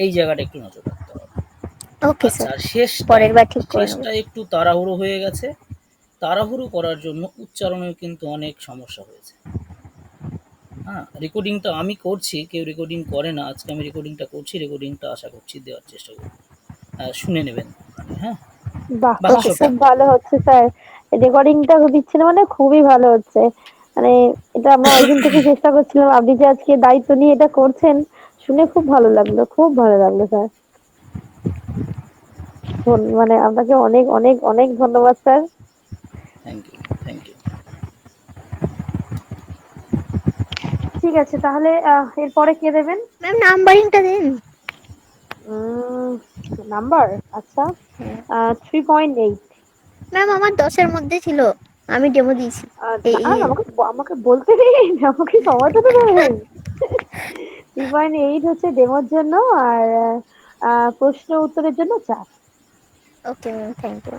S9: এই জায়গাটা একটু নজর রাখতে হবে।
S5: ওকে
S9: আচ্ছা,
S5: স্যার,
S9: আর শেষটা,
S5: পরের বার ঠিক করে নেবো।
S9: শেষটা একটু তাড়াহুড়ো হয়ে গেছে। তাড়াহুড়ো করার জন্য উচ্চারণের কিন্তু অনেক সমস্যা হয়েছে। হ্যাঁ, রেকর্ডিংটা আমি করছি, কেউ রেকর্ডিং করে না। আজকে আমি রেকর্ডিংটা করছি, রেকর্ডিংটা আশা করছি দেওয়ার চেষ্টা করব। শুনে নেবেন ওখানে, হ্যাঁ?
S2: বাহ
S9: বাকি
S2: বাহ,
S5: ওকে
S9: সব
S2: খুব
S5: স্যার।
S9: ঠিক।
S2: ভালো হচ্ছে স্যার। রেকর্ডিংটা দিচ্ছেন মানে খুবই ভালো হচ্ছে। মানে এটা আমরা অনেকদিন থেকে চেষ্টা করছিলাম, আপনি যে আজকে দায়িত্ব নিয়ে এটা করছেন, শুনে খুব ভালো লাগলো, খুব ভালো লাগলো স্যার। মানে আপনাকে অনেক অনেক অনেক ধন্যবাদ sir.
S9: Thank you, thank you.
S2: ঠিক আছে, তাহলে এরপরে কে দেবেন?
S5: ম্যাম, নাম্বারিংটা দিন।
S2: নাম্বার? আচ্ছা, 3.8।
S5: ম্যাম, আমার 10-এর মধ্যে ছিল। আমি ডেমো দিয়েছি।
S2: না,
S5: এই এই
S2: আমাকে আমাকে বলতে দিন, আমাকে সময়টা তো দেবেন। 3.8 হচ্ছে ডেমোর জন্য, আর প্রশ্ন উত্তরের জন্য 4।
S5: Okay ma'am, thank you.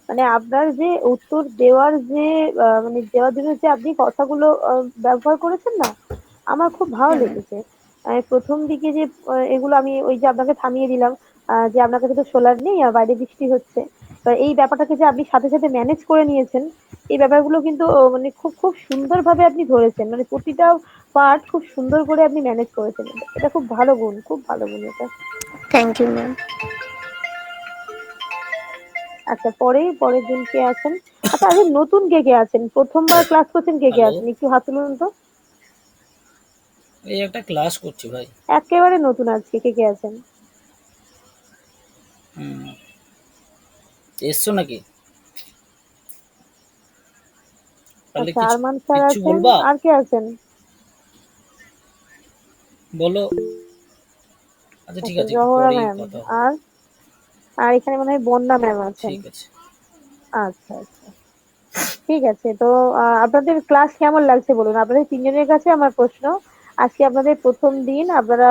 S2: মানে আপনার যে উত্তর দেওয়ার যে মানে দেওয়ার জন্য যে আপনি কথাগুলো ব্যবহার করেছেন না, আমার খুব ভালো
S5: হ্যাঁ ম্যাম।
S2: লেগেছে। প্রথম দিকে যে এগুলো আমি ওই যে আপনাকে থামিয়ে দিলাম, যে আপনার কাছে তো সোলার নেই আর বাইরে বৃষ্টি হচ্ছে, তো এই ব্যাপারটাকে যে আপনি সাথে সাথে ম্যানেজ করে নিয়েছেন, এই ব্যাপারগুলো কিন্তু মানে খুব খুব সুন্দরভাবে আপনি ধরেছেন। মানে প্রতিটা পার্ট খুব সুন্দর করে আপনি ম্যানেজ করেছেন। এটা খুব ভালো গুণ, খুব ভালো গুণ এটা।
S5: Thank you ma'am.
S2: আচ্ছা, পরের জন কে আছেন? আচ্ছা, আজ নতুন কে কে আছেন? প্রথমবার ক্লাস করছেন কে কে
S9: হ্যালো,
S2: আছেন? একটু হাত তুলুন তো।
S9: এই একটা ক্লাস করছি ভাই।
S2: একেবারে নতুন আজকে। কে কে আছেন?
S9: হুম, এসছো নাকি? তাহলে
S2: আচ্ছা,
S9: কিছু
S2: আরমান স্যার
S9: কিচ্ছু
S2: আছেন।
S9: বলবা?
S2: আর কে আছেন?
S9: বলো। আচ্ছা ঠিক
S2: আচ্ছা,
S9: আছে, একটু
S2: জহরা
S9: পরেই
S2: ম্যাম।
S9: কথা হবে।
S2: আর আর এখানে মনে হয় বন্যা ম্যাম আছেন।
S9: ঠিক আছে।
S2: আচ্ছা আচ্ছা, ঠিক আছে। তো আপনাদের ক্লাস কেমন লাগছে বলুন? আপনাদের তিনজনের কাছে আমার প্রশ্ন, আজকে আপনাদের প্রথম দিন, আপনারা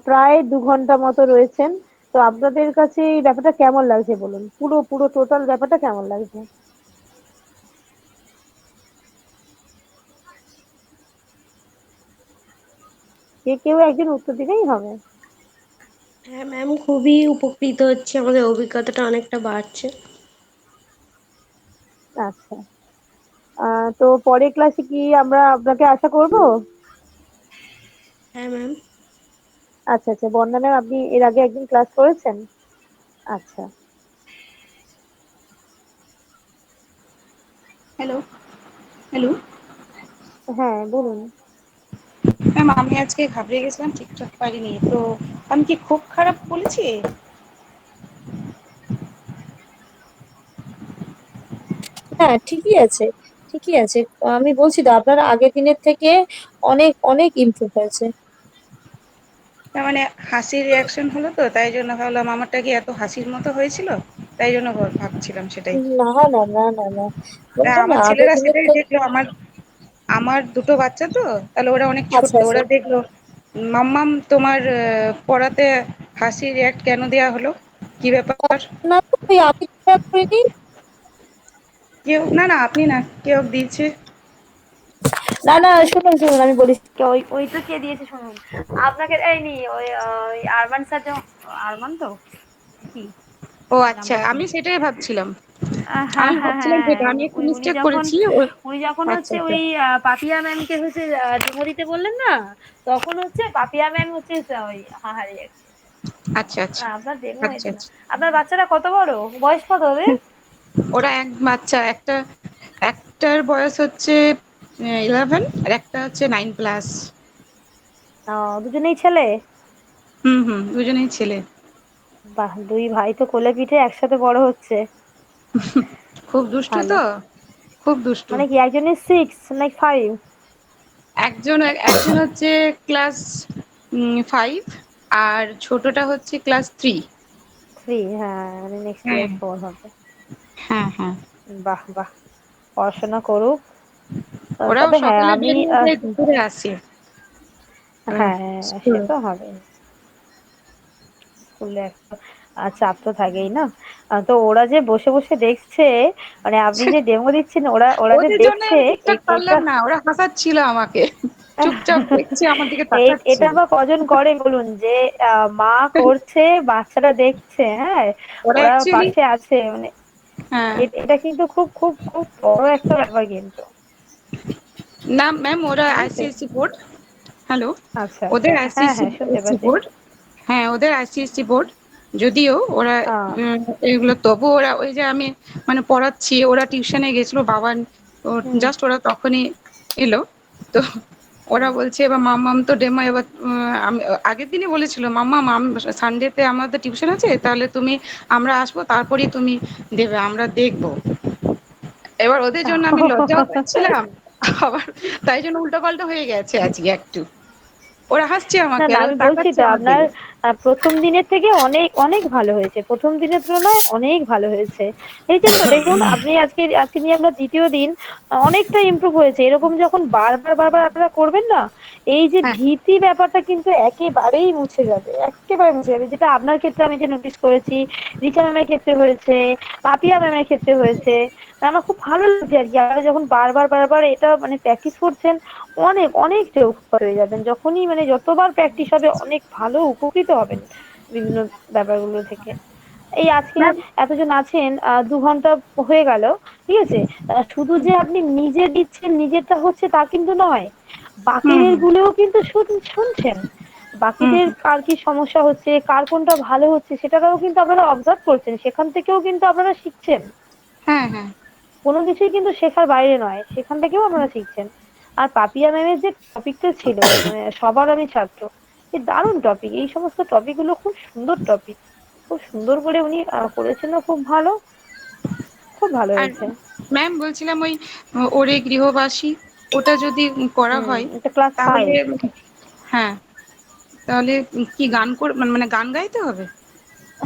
S2: প্রায় 2 ঘন্টা মতো রয়েছেন। তো আপনাদের কাছে এই ব্যাপারটা কেমন লাগছে বলুন? পুরো পুরো টোটাল ব্যাপারটা কেমন লাগছে? যে কেউ একজন উত্তর দিলেই হবে।
S10: হ্যাঁ ম্যাম, খুবই উপকৃত হচ্ছে, আমাদের অভিজ্ঞতাটা অনেকটা বাড়ছে।
S2: আচ্ছা, তো পরের ক্লাসে কি আমরা আপনাকে আশা করব?
S10: হ্যাঁ ম্যাম।
S2: আচ্ছা আচ্ছা, বন্যা ম্যাম, আপনি এর আগে একদিন ক্লাস করেছেন? আচ্ছা।
S6: Hello, hello.
S2: হ্যাঁ বলুন।
S6: ম্যাম, আমি আজকে ঘাবড়ে গেছিলাম, ঠিকঠাক পারিনি। তো আমি কি খুব খারাপ বলেছি?
S2: হ্যাঁ, ঠিকই আছে, ঠিকই আছে। আমি বলছি তো, আপনারা আগের দিনের থেকে অনেক অনেক ইমপ্রুভ হয়েছে।
S6: তার মানে হাসির রিয়াকশন হলো, তো তাই জন্য ভাবলাম আমারটা কি এত হাসির মতো হয়েছিল, তাই জন্য ভাবছিলাম সেটাই।
S2: না না না না না,
S6: তা
S2: বললাম না
S6: আমার
S2: আগের
S6: ছেলেরা
S2: দিনের
S6: সেটাই
S2: থেকে।
S6: দেখলো, আমার আমার দুটো বাচ্চা তো, তাহলে ওরা অনেক ছোট,
S2: আচ্ছা আচ্ছা,
S6: ওরা দেখলো মাম্মাম তোমার পড়াতে হাসি রিয়াক্ট কেন দেয়া হলো, কি ব্যাপার।
S2: না তো ওই আমি ঠিকঠাক করিনি।
S6: কেউ না, না আপনি না, কেউ দিয়েছে।
S2: না না, শুনুন শুনুন, আমি বলি। ওই ওই তো কে দিয়েছে শুনুন। আপনাকে দেয়নি, ওই ওই আরমান স্যার আরমান তো কি
S6: ও
S2: নাম
S6: আচ্ছা,
S2: বলছি।
S6: আমি সেটাই ভাবছিলাম।
S2: হ্যাঁ
S6: আমি
S2: হ্যাঁ
S6: ভাবছিলাম
S2: হ্যাঁ,
S6: যেটা আমি একটু
S2: উনি উনি
S6: মিস্টেক
S2: যখন
S6: করেছি
S2: উনি যখন
S6: আচ্ছা
S2: হচ্ছে
S6: আচ্ছা
S2: ওই পাপিয়া ম্যামকে হচ্ছে ডেমো দিতে বললেন না, তখন হচ্ছে পাপিয়া ম্যাম হচ্ছে ওই হাহারি আর কি।
S6: আচ্ছা আচ্ছা
S2: আপনার ডেমো
S6: আচ্ছা
S2: হয়েছে না।
S6: আচ্ছা।
S2: আপনার বাচ্চারা কত বড়? বয়স কত ওদের?
S6: ওরা এক বাচ্চা, একটার বয়স হচ্ছে 11, আর একটা হচ্ছে 9+।
S2: দুজনেই ছেলে?
S6: হুম হুম, দুজনেই ছেলে।
S2: বাহ, দুই ভাই তো কোলে পিঠে একসাথে বড় হচ্ছে।
S6: খুব দুষ্টু
S2: ভালো।
S6: তো, খুব দুষ্টু।
S2: মানে কি একজনের 6 নাকি 5?
S6: একজন একজন হচ্ছে ক্লাস 5, আর ছোটটা হচ্ছে ক্লাস 3।
S2: 3, হ্যাঁ, মানে নেক্সট
S6: হ্যাঁ
S2: ইয়ার 4 হবে।
S6: হ্যাঁ হ্যাঁ।
S2: বাহ বাহ, পড়াশোনা করুক।
S6: ওরাও
S2: তবে হ্যাঁ
S6: সকালে
S2: আমি
S6: বেরিয়ে যায়, দুপুরে আসে
S2: হ্যাঁ, সে
S6: স্কুলে।
S2: তো হবে। স্কুলে একটা চাপ তো থাকেই না। তো ওরা যে বসে বসে দেখছে, মানে আপনি যে ডেমো দিচ্ছেন, ওরা ওরা যে
S6: ওদের জন্য
S2: দেখছে
S6: আমি ঠিকঠাক
S2: এটা।
S6: পারলাম না, ওরা হাসাচ্ছিল আমাকে, চুপচাপ দেখছে, আমার দিকে তাকাচ্ছে।
S2: এটা বা কজন করে বলুন, যে মা করছে, বাচ্চারা দেখছে, হ্যাঁ,
S6: ওরা
S2: ওরা
S6: অ্যাকচুয়ালি,
S2: পাশে আছে, মানে
S6: হ্যাঁ,
S2: এটা কিন্তু খুব খুব খুব বড় একটা ব্যাপার কিন্তু।
S6: না ম্যাম, ওরা
S2: ঠিক আছে।
S6: ICSE board. হ্যালো,
S2: আচ্ছা আচ্ছা,
S6: ওদের
S2: হ্যাঁ
S6: আইসিএসসি
S2: হ্যাঁ, শুনতে
S6: এসসি
S2: পাচ্ছি।
S6: বোর্ড। হ্যাঁ, ওদের আইসিএসসি বোর্ড। যদিও ওরা
S2: আহ
S6: এগুলো, তবু ওরা ওই যে আমি মানে পড়াচ্ছি, ওরা টিউশনে গেছিল বাবা,
S2: হুম
S6: জাস্ট ওরা তখনই এলো। তো ওরা
S2: হুম।
S6: বলছে এবার মাম্মাম তো ডেমো, এবার আমি আগের দিনই বলেছিল মাম্মাম সানডেতে আমাদের টিউশন আছে, তাহলে তুমি, আমরা আসবো, তারপরেই তুমি দেবে, আমরা দেখবো। এবার ওদের জন্য আমি লজ্জাও পাচ্ছিলাম, আবার তাই জন্য উল্টো পাল্টা হয়ে গেছে আজকে একটু। ওরা হাসছে
S2: না
S6: আমাকে
S2: না,
S6: আর
S2: আমি বলছি
S6: তাকাচ্ছে
S2: তো
S6: আমার
S2: আপনার
S6: দিকে।
S2: প্রথম দিনের থেকে অনেক অনেক ভালো হয়েছে, প্রথম দিনের তুলনায় অনেক ভালো হয়েছে। দেখছেন তো, দেখুন আপনি আজকে আজকে নিয়ে আমরা দ্বিতীয় দিন, অনেকটা ইমপ্রুভ হয়েছে। এরকম যখন বারবার বারবার আপনারা করবেন না, এই যে
S6: হ্যাঁ
S2: ভীতি ব্যাপারটা কিন্তু একেবারেই মুছে যাবে, একেবারে মুছে যাবে। যেটা আপনার ক্ষেত্রে আমি যে নোটিস করেছি, রিচা ম্যামের ক্ষেত্রে হয়েছে, পাপিয়া ম্যামের ক্ষেত্রে হয়েছে। আমার খুব ভালো লাগছে আর কি, আপনারা যখন বারবার বারবার এটা মানে প্র্যাকটিস করছেন, অনেক অনেকটা উপকার হয়ে যাবেন। যখনই মানে যতবার প্র্যাকটিস হবে, অনেক ভালো উপকৃত হবেন বিভিন্ন ব্যাপারগুলো থেকে। এই আজকে
S6: ম্যাম।
S2: এতজন আছেন, 2 ঘন্টা হয়ে গেল, ঠিক আছে। শুধু যে আপনি নিজে দিচ্ছেন, নিজেরটা হচ্ছে তা কিন্তু নয়,
S6: হুম
S2: বাকিদের
S6: হুম
S2: গুলোও কিন্তু শুনছেন।
S6: হুম
S2: বাকিদের
S6: হুম।
S2: কার কি সমস্যা হচ্ছে, কার কোনটা ভালো হচ্ছে, সেটাও কিন্তু আপনারা অবজার্ভ করছেন, সেখান থেকেও কিন্তু আপনারা শিখছেন।
S6: হ্যাঁ হ্যাঁ।
S2: কোনো কিছুই কিন্তু শেখার বাইরে নয়, সেখান থেকেও আপনারা শিখছেন। আর পাপিয়া ম্যামের যে টপিকটা ছিল, মানে সবার আমি ছাত্র, এই দারুণ টপিক, এই সমস্ত টপিক গুলো খুব সুন্দর টপিক, খুব সুন্দর করে উনি করেছেন, খুব ভালো, খুব ভালো
S6: আর
S2: হয়েছে।
S6: ম্যাম বলছিলাম ওই ওরে গৃহবাসী, ওটা যদি করা হয়
S2: এটা ক্লাস
S6: তাহলে,
S2: 5।
S6: হ্যাঁ, তাহলে কি গান মানে গান গাইতে হবে?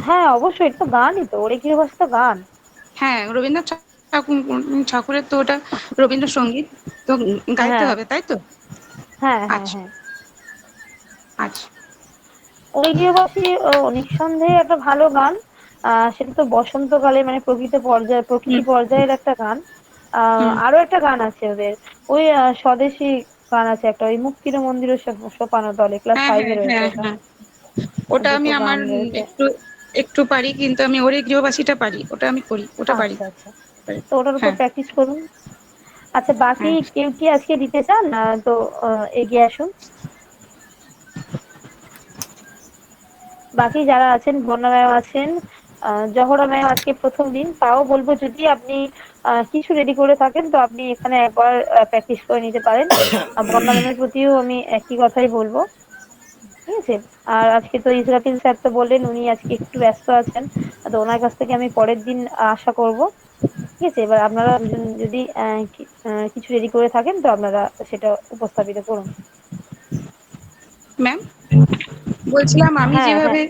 S2: হ্যাঁ অবশ্যই, এটা তো গানই, তো ওরে গৃহবাসী তো গান।
S6: হ্যাঁ, রবীন্দ্রনাথ ঠাকুরের তো ওটা রবীন্দ্রসঙ্গীত, তো গাইতে
S2: হ্যাঁ
S6: হবে, তাই তো?
S2: হ্যাঁ হ্যাঁ
S6: আচ্ছা
S2: হ্যাঁ।
S6: আচ্ছা।
S2: ওরে গৃহবাসী নিঃসন্দেহে একটা ভালো গান। সেটা তো বসন্তকালে, মানে প্রকৃতি
S6: হুম
S2: পর্যায়ের একটা গান।
S6: হুম।
S2: আরো একটা গান আছে ওদের, ওই স্বদেশী গান আছে একটা, ওই মুক্তির মন্দির সোপানো তলে, ক্লাস
S6: হ্যাঁ
S2: 5-এ
S6: হ্যাঁ
S2: রয়েছে
S6: হ্যাঁ
S2: ওটা।
S6: হ্যাঁ, ওটা আমি
S2: দুটো
S6: আমার
S2: গান রয়েছে।
S6: একটু একটু পারি, কিন্তু আমি ওরে গৃহবাসীটা পারি, ওটা আমি করি, ওটা পারি।
S2: আচ্ছা আচ্ছা, তো ওটার উপর
S6: হ্যাঁ
S2: প্র্যাকটিস করুন। আচ্ছা, বাকি
S6: হ্যাঁ।
S2: কেউ কি আজকে দিতে চান? তো এগিয়ে আসুন। বাকি যারা আছেন, বন্যা ম্যাম আছেন, জহরা ম্যাম আজকে প্রথম দিন, তাও বলবো যদি আপনি কিছু রেডি করে থাকেন তো আপনি এখানে একবার প্র্যাকটিস করে নিতে পারেন। আর বন্যা ম্যামের প্রতিও আমি একই কথাই বলবো, ঠিক আছে? আর আজকে তো ইসরাফিল স্যার তো বললেন উনি আজকে একটু ব্যস্ত আছেন, তো ওনার কাছ থেকে আমি পরের দিন আশা করব, ঠিক আছে? এবার আপনারা যদি কিছু রেডি করে থাকেন তো আপনারা সেটা উপস্থাপিত করুন।
S6: ম্যাম বলছিলাম, আমি
S2: হ্যাঁ হ্যাঁ।
S6: যেভাবে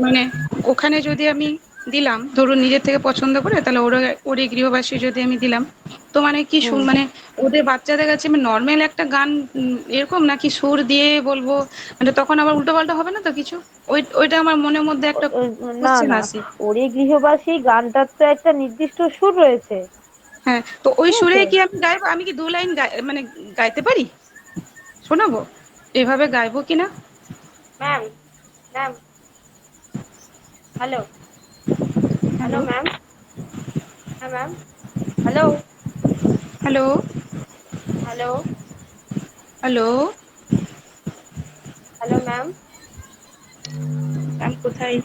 S6: মানে ওখানে যদি আমি দিলাম, ধরুন নিজের থেকে পছন্দ করে, তাহলে ওরে ওরে গৃহবাসী যদি আমি দিলাম, তো মানে কি
S2: হুম।
S6: মানে ওদের বাচ্চাদের কাছে আমি নর্মাল একটা গান এরকম নাকি সুর দিয়ে বলবো, মানে তখন আবার উল্টো পাল্টা হবে না তো কিছু? ওইটা আমার মনের মধ্যে একটা
S2: না
S6: কোশ্চেন
S2: না,
S6: আছে।
S2: ওরে গৃহবাসী গানটার তো একটা নির্দিষ্ট সুর রয়েছে,
S6: হ্যাঁ, তো ওই
S2: ঠিক
S6: সুরে
S2: আছে?
S6: কি আমি গাইবো? আমি কি 2 লাইন মানে গাইতে পারি? শোনাবো এভাবে গাইবো কিনা?
S2: Ma'am, ma'am, hello, hello
S6: hello
S2: ma'am, হ্যাঁ ma'am, hello,
S6: hello
S2: hello,
S6: hello.
S2: Hello ma'am.
S6: Ma'am কোথায়?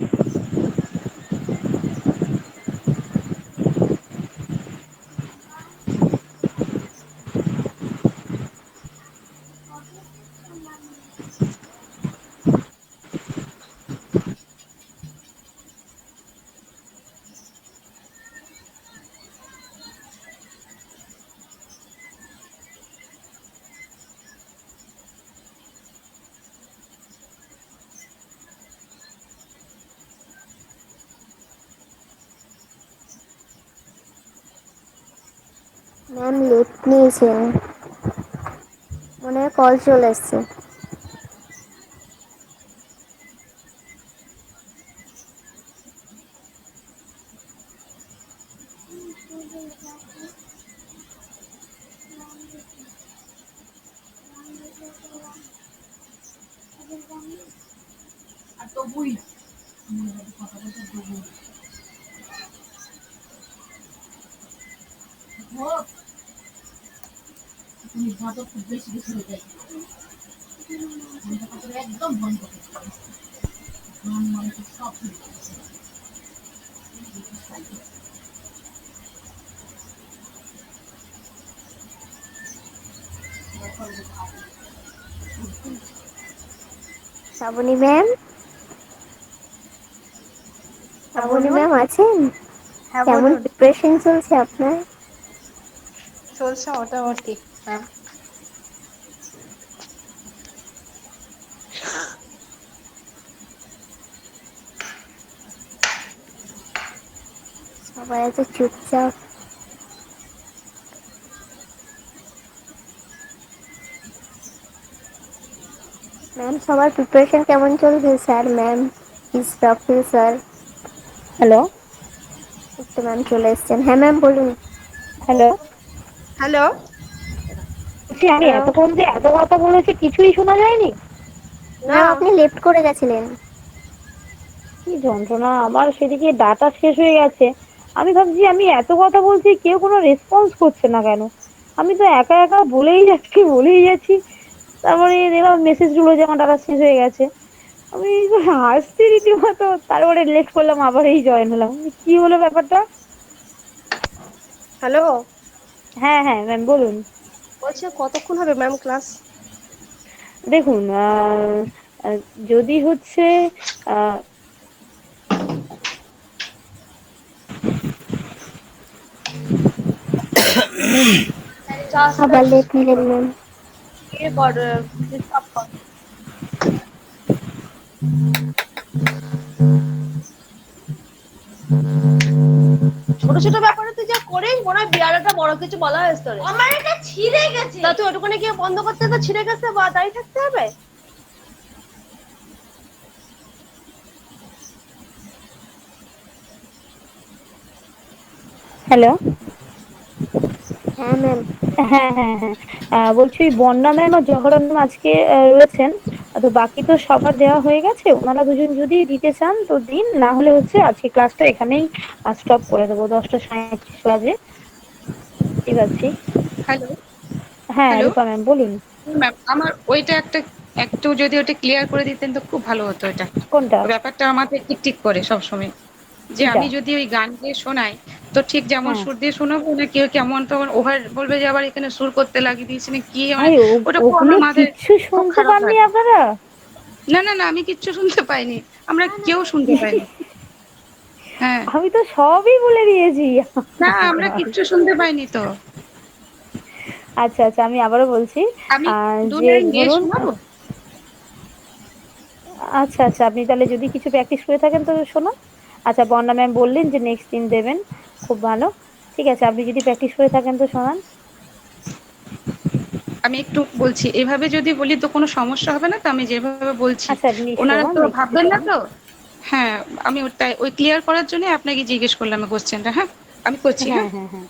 S5: ম্যাম লেট নিয়েছেন, মনে হয় কল চলে এসছে। শ্রাবণী ম্যাম,
S2: হ্যাঁ
S5: শ্রাবণী
S2: বলুন।
S5: ম্যাম আছেন?
S2: হ্যাঁ
S5: কেমন
S2: বলুন।
S5: প্রিপারেশন চলছে আপনার?
S2: চলছে মোটামুটি ম্যাম।
S5: সবাই এত চুপচাপ। ম্যাম সবার প্রিপারেশন কেমন চলছে? Sir, ma'am, Israfil sir. Hello, একটু ম্যাম চলে এসছেন। হ্যাঁ ম্যাম বলুন।
S2: হ্যালো।
S4: হ্যালো।
S2: বলছি আমি
S5: হ্যালো
S2: এতক্ষণ যে এত কথা বলেছি কিছুই শোনা যায়নি?
S4: না।
S5: ম্যাম, আপনি লেফট করে গেছিলেন।
S2: কি যন্ত্রণা, আমার সেদিকে ডাটা শেষ হয়ে গেছে। আমি ভাবছি আমি এত কথা বলছি, কেউ কোনো রেসপন্স করছে না কেন? আমি তো একা একা বলেই যাচ্ছি বলেই যাচ্ছি, তারপরে দেখলাম মেসেজ গুলো যে আমার ডাটা শেষ হয়ে গেছে। আমি তো হাসছি রীতিমতো, তারপরে লেট করলাম, আবার এই জয়েন হলাম। কি হলো ব্যাপারটা?
S4: হ্যালো।
S2: হ্যাঁ হ্যাঁ ম্যাম বলুন।
S10: বলছি কতক্ষণ হবে ম্যাম ক্লাস?
S2: দেখুন আহ, যদি হচ্ছে আহ,
S5: আবার লেট নিলেন ম্যাম।
S10: ইয়ে কর, stop কর। ছোট ছোট ব্যাপারে তুই যা করিস মনে হয় বিরাট একটা বড় কিছু বলা হয়েছে তোরে। আমার এটা ছিঁড়ে গেছে। তা তুই ওটুকুনি গিয়ে বন্ধ করতে তো ছিঁড়ে গেছে বা দাঁড়িয়ে থাকতে হবে?
S2: হ্যালো।
S5: হ্যাঁ ম্যাম।
S2: হ্যাঁ হ্যাঁ হ্যাঁ বলছি বন্যা ম্যাম আর জহরত ম্যাম আজকে রয়েছেন। তো বাকি তো সবার দেওয়া হয়ে গেছে, ওনারা দুজন যদি দিতে চান তো দিন, না হলে হচ্ছে আজকে ক্লাসটা এখানেই স্টপ করে দেবো 10টা 37 বাজে। ঠিক আছে।
S6: হ্যালো।
S2: হ্যাঁ
S6: হ্যালো
S2: রূপা ম্যাম বলুন।
S6: ম্যাম, আমার ওইটা একটু যদি ওটা ক্লিয়ার করে দিতেন তো খুব ভালো হতো। এটা
S2: কোনটা?
S6: ব্যাপারটা আমাদের টিকটিক করে সব সময়, যে
S2: কিটা?
S6: আমি যদি ওই গান দিয়ে শোনাই তো ঠিক যেমন
S2: হ্যাঁ।
S6: সুর দিয়ে শোনাবো না কেউ কেমন তখন ওভার বলবে যে আবার এখানে সুর করতে লাগিয়ে দিয়েছে না কি, মানে
S2: আরে
S6: ওটা খুব
S2: ওগুলো
S6: আমার মাথায়
S2: কিচ্ছু
S6: খুব
S2: শুনতে
S6: খারাপ
S2: পাননি
S6: লাগে।
S2: আপনারা?
S6: না না না, আমি কিচ্ছু শুনতে পাইনি, আমরা কেউ শুনতে পাইনি। হ্যাঁ,
S2: আমি তো সবই বলে দিয়েছি।
S6: না আমরা কিচ্ছু শুনতে পাইনি তো।
S2: আচ্ছা আচ্ছা, আমি আবারও বলছি
S6: আমি দু
S2: যে
S6: লাইন গেয়ে
S2: ধরুন
S6: শোনাবো।
S2: আচ্ছা আচ্ছা, আপনি তাহলে যদি কিছু প্র্যাকটিস করে থাকেন তো শোনান। আচ্ছা, বন্যা ম্যাম বললেন যে নেক্সট দিন দেবেন, খুব ভালো। ঠিক আছে, আপনি যদি প্র্যাকটিস করে থাকেন তো শোনান।
S6: আমি একটু বলছি, এভাবে যদি বলি তো কোনো সমস্যা হবে না তো? আমি যেভাবে বলছি
S2: আচ্ছা আপনি
S6: ওনারা
S2: শোনান,
S6: তো
S2: দেখি
S6: ভাববেন না
S2: শোনান।
S6: তো? হ্যাঁ, আমি ওটাই ওই ক্লিয়ার করার জন্য আপনাকে জিজ্ঞেস করলাম কোশ্চেনটা। হ্যাঁ, আমি করছি।
S2: হ্যাঁ
S6: হ্যাঁ।
S2: হ্যাঁ হ্যাঁ।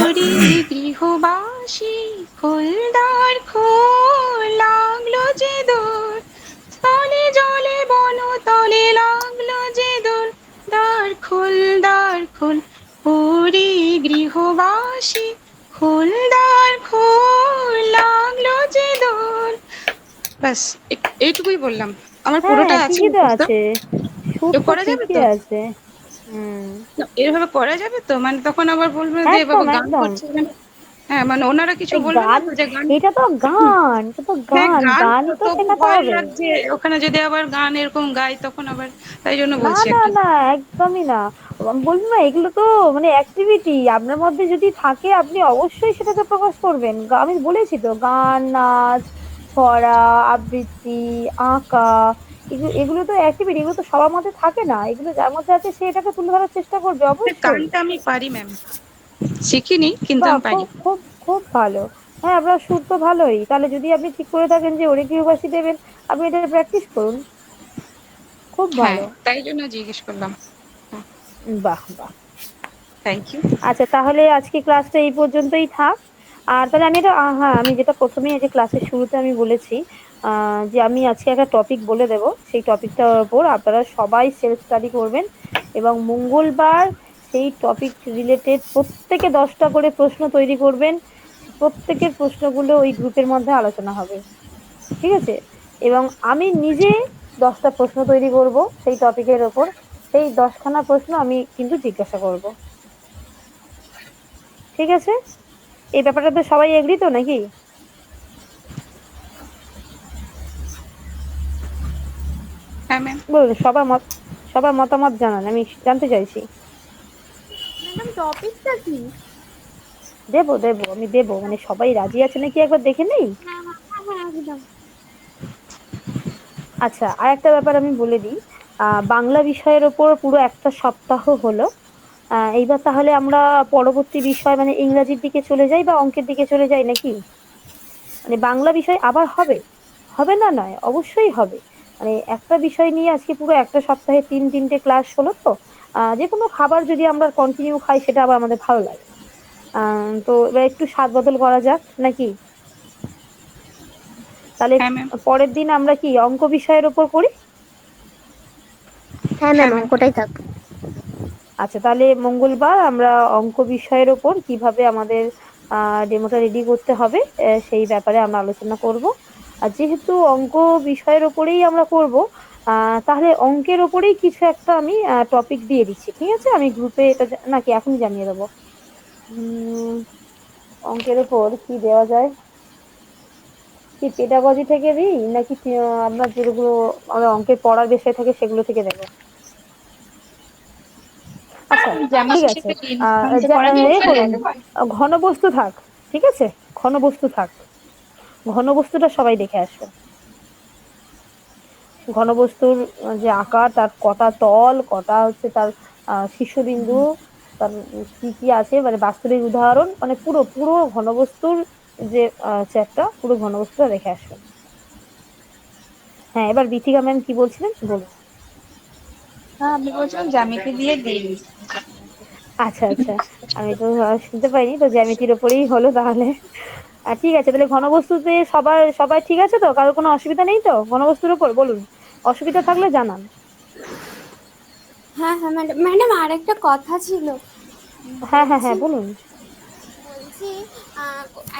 S6: ওরে গৃহবাসী, খোলদার খোল, লাগলো যে দোর, স্থলে জলে বন তলে লাগলো যে দোর, দ্বার খোল দ্বার খোল। ওরে গৃহবাসী, খোলদার খোল, লাগলো যে দোর। ব্যাস, এইটুকুই বললাম। আমার
S2: হ্যাঁ
S6: পুরোটা আছে
S2: ঠিকই তো
S6: মুখস্থ।
S2: আছে, সুর
S6: এ
S2: তো
S6: করা যাবে
S2: ঠিকই
S6: তো?
S2: আছে। হুম।
S6: না, এভাবে করা যাবে তো? মানে তখন আবার বলবে যে
S2: একদম
S6: বাবা গান
S2: একদম।
S6: করছে এখানে। হ্যাঁ, মানে ওনারা কিছু
S2: এই
S6: বলবে না
S2: গান,
S6: তো যে গান?
S2: এটা তো গান, এটা তো
S6: হ্যাঁ
S2: গান,
S6: গান তো,
S2: গানই তো
S6: তবু
S2: শেখাতে
S6: ভয়
S2: হবে।
S6: লাগছে ওখানে যদি আবার গান এরকম গাই তখন আবার, তাই জন্য
S2: না
S6: বলছি
S2: না
S6: একটু।
S2: না, একদমই না। বলবো না, এগুলো তো মানে অ্যাক্টিভিটি আপনার মধ্যে যদি থাকে আপনি অবশ্যই সেটাকে প্রকাশ করবেন। আমি বলেছি তো, গান, নাচ, ছড়া, আবৃত্তি, আঁকা, এগুলো এগুলো তো অ্যাক্টিভিটি, এগুলো তো সবার মধ্যে থাকে না। এগুলো যার মধ্যে আছে সে এটাকে তুলে ধরার চেষ্টা করবে অবশ্যই।
S6: গানটা আমি পারি ম্যাম, শিখিনি কিন্তু
S2: বাহ,
S6: আমি পারি।
S2: খুব খুব খুব ভালো। হ্যাঁ, আপনার সুর তো ভালোই, তাহলে যদি আপনি ঠিক করে থাকেন যে ওরে গৃহবাসী দেবেন, আপনি এটা প্র্যাকটিস করুন, খুব
S6: হ্যাঁ,
S2: ভালো।
S6: তাই জন্য জিজ্ঞেস করলাম।
S2: বাহ বাহ।
S6: Thank you.
S2: আচ্ছা, তাহলে আজকে ক্লাসটা এই পর্যন্তই থাক। আর তাহলে আমি এটা হ্যাঁ, আমি যেটা প্রথমেই এই যে ক্লাসের শুরুতে আমি বলেছি যে আমি আজকে একটা টপিক বলে দেব, সেই টপিকটার ওপর আপনারা সবাই সেলফ স্টাডি করবেন এবং মঙ্গলবার সেই টপিক রিলেটেড প্রত্যেকে 10টা করে প্রশ্ন তৈরি করবেন। প্রত্যেকের প্রশ্নগুলো ওই গ্রুপের মধ্যে আলোচনা হবে। ঠিক আছে? এবং আমি নিজে 10টা প্রশ্ন তৈরি করব সেই টপিকের ওপর। সেই 10খানা প্রশ্ন আমি কিন্তু জিজ্ঞাসা করব। ঠিক আছে? এই ব্যাপারটাতে সবাই এগ্রি তো নাকি?
S6: হ্যাঁ ম্যাম।
S2: বলুন, সবার মতামত জানান, আমি জানতে চাইছি।
S10: ম্যাডাম টপিকটা কি?
S2: দেবো দেবো, আমি দেবো, মানে সবাই রাজি আছে নাকি একবার দেখে নেই।
S10: হ্যাঁ হ্যাঁ হ্যাঁ একদম।
S2: আচ্ছা, আর একটা ব্যাপার আমি বলে দিই। বাংলা বিষয়ের ওপর পুরো একটা সপ্তাহ হলো। এইবার তাহলে আমরা পরবর্তী বিষয় মানে ইংরাজির দিকে চলে যাই বা অঙ্কের দিকে চলে যাই নাকি? মানে বাংলা বিষয় আবার হবে, হবে না নয়, অবশ্যই হবে। মানে একটা বিষয় নিয়ে আজকে পুরো একটা সপ্তাহে 3টে ক্লাস হলো তো। যে কোনো খাবার যদি আমরা কন্টিনিউ খাই সেটা আবার আমাদের ভালো লাগে না। তো এবার একটু স্বাদ বদল করা যাক নাকি? তাহলে
S6: হ্যাঁ ম্যাম।
S2: পরের দিন আমরা কি অঙ্ক বিষয়ের ওপর করি?
S5: হ্যাঁ ম্যাম,
S6: হ্যাঁ ম্যাম।
S5: অঙ্কটাই থাক।
S2: আচ্ছা, তাহলে মঙ্গলবার আমরা অঙ্ক বিষয়ের ওপর কিভাবে আমাদের ডেমোটা রেডি করতে হবে সেই ব্যাপারে আমরা আলোচনা করব। আর যেহেতু অঙ্ক বিষয়ের ওপরেই আমরা করব, তাহলে অঙ্কের ওপরেই কিছু একটা আমি টপিক দিয়ে দিচ্ছি। ঠিক আছে, আমি গ্রুপে এটা নাকি এখনই জানিয়ে দেবো? অঙ্কের উপর কি দেওয়া যায়? কি পেডাগজি থেকে দিই নাকি আপনার যেগুলো আমরা অঙ্কের পড়ার বিষয় থাকে সেগুলো থেকে দেবো? আচ্ছা, ঠিক
S8: জ্যামিতি
S2: আছে।
S8: থেকে দিন, হিংসে করেন
S2: এ
S8: বিষয়ে
S2: করুন, ঘনবস্তু থাক, ঠিক আছে, ঘনবস্তু থাক, ঘনবস্তুটা সবাই দেখে আসবেন। ঘনবস্তুর যে আকার, তার কটা তল, কটা হচ্ছে তার শীর্ষবিন্দু, তার কি কি আছে, মানে বাস্তবিক উদাহরণ, মানে পুরো পুরো ঘনবস্তুর যে চ্যাপ্টার, পুরো ঘনবস্তুটা দেখে আসবেন। হ্যাঁ, এবার বিথিকা ম্যাম কি বলছিলেন বলুন।
S8: হ্যাঁ আমি বলছিলাম জ্যামিতি দিয়ে দিন।
S2: আচ্ছা আচ্ছা, আমি তো শুনতে পাইনি, তো জ্যামিতির ওপরেই হলো তাহলে। ঠিক আছে, তাহলে ঘনবস্তুতে সবার সবাই ঠিক আছে তো, কারোর কোনো অসুবিধা নেই তো ঘনবস্তুর ওপর? বলুন, অসুবিধা থাকলে জানান।
S11: হ্যাঁ হ্যাঁ ম্যাডাম, ম্যাডাম আরেকটা কথা ছিল।
S2: হ্যাঁ হ্যাঁ
S11: বলছি
S2: হ্যাঁ বলুন।
S11: বলছি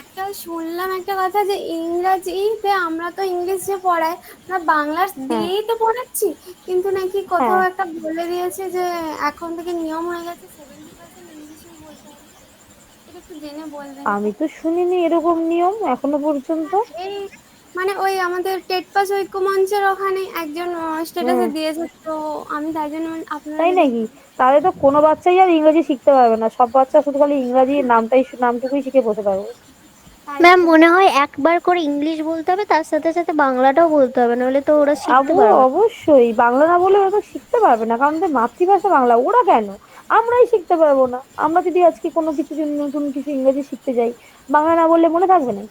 S11: একটা শুনলাম একটা কথা যে ইংরাজিতে, আমরা তো ইংলিশে পড়াই, আমরা বাংলা
S2: হ্যাঁ
S11: দিয়েই তো পড়াচ্ছি, কিন্তু নাকি কোথাও
S2: হ্যাঁ,
S11: একটা বলে দিয়েছে যে এখন থেকে নিয়ম হয়ে গেছে 70% ইংলিশেই বলতে হবে। এটা একটু জেনে বলবেন তো।
S2: আমি তো শুনিনি এরকম নিয়ম এখনো পর্যন্ত।
S11: এই মানে ওই আমাদের টেট পাস ঐক্য মঞ্চের ওখানে একজন
S2: হুম,
S11: স্ট্যাটাসে দিয়েছে, তো আমি তাই জন্য আপনারা
S2: তাই
S11: যদি
S2: নাকি?
S11: একটু।
S2: তাহলে তো কোনো বাচ্চাই আর ইংরেজি শিখতে পারবে না, সব বাচ্চা শুধু খালি ইংরাজি নামটুকুই শিখে বসে থাকবে।
S11: তাই
S5: ম্যাম
S11: তো।
S5: মনে হয় একবার করে ইংলিশ বলতে হবে, তার সাথে সাথে বাংলাটাও বলতে হবে, নাহলে তো ওরা শিখতে
S2: আবু,
S5: পারবে না।
S2: অবশ্যই বাংলা না বলে ওরা তো শিখতে পারবে না, কারণ ওদের মাতৃভাষা বাংলা। ওরা কেন, আমরাই শিখতে পারবো না? আমরা যদি আজকে কোনো কিছু যদি নতুন কিছু ইংরেজি শিখতে যাই, বাংলা না বললে মনে থাকবে না?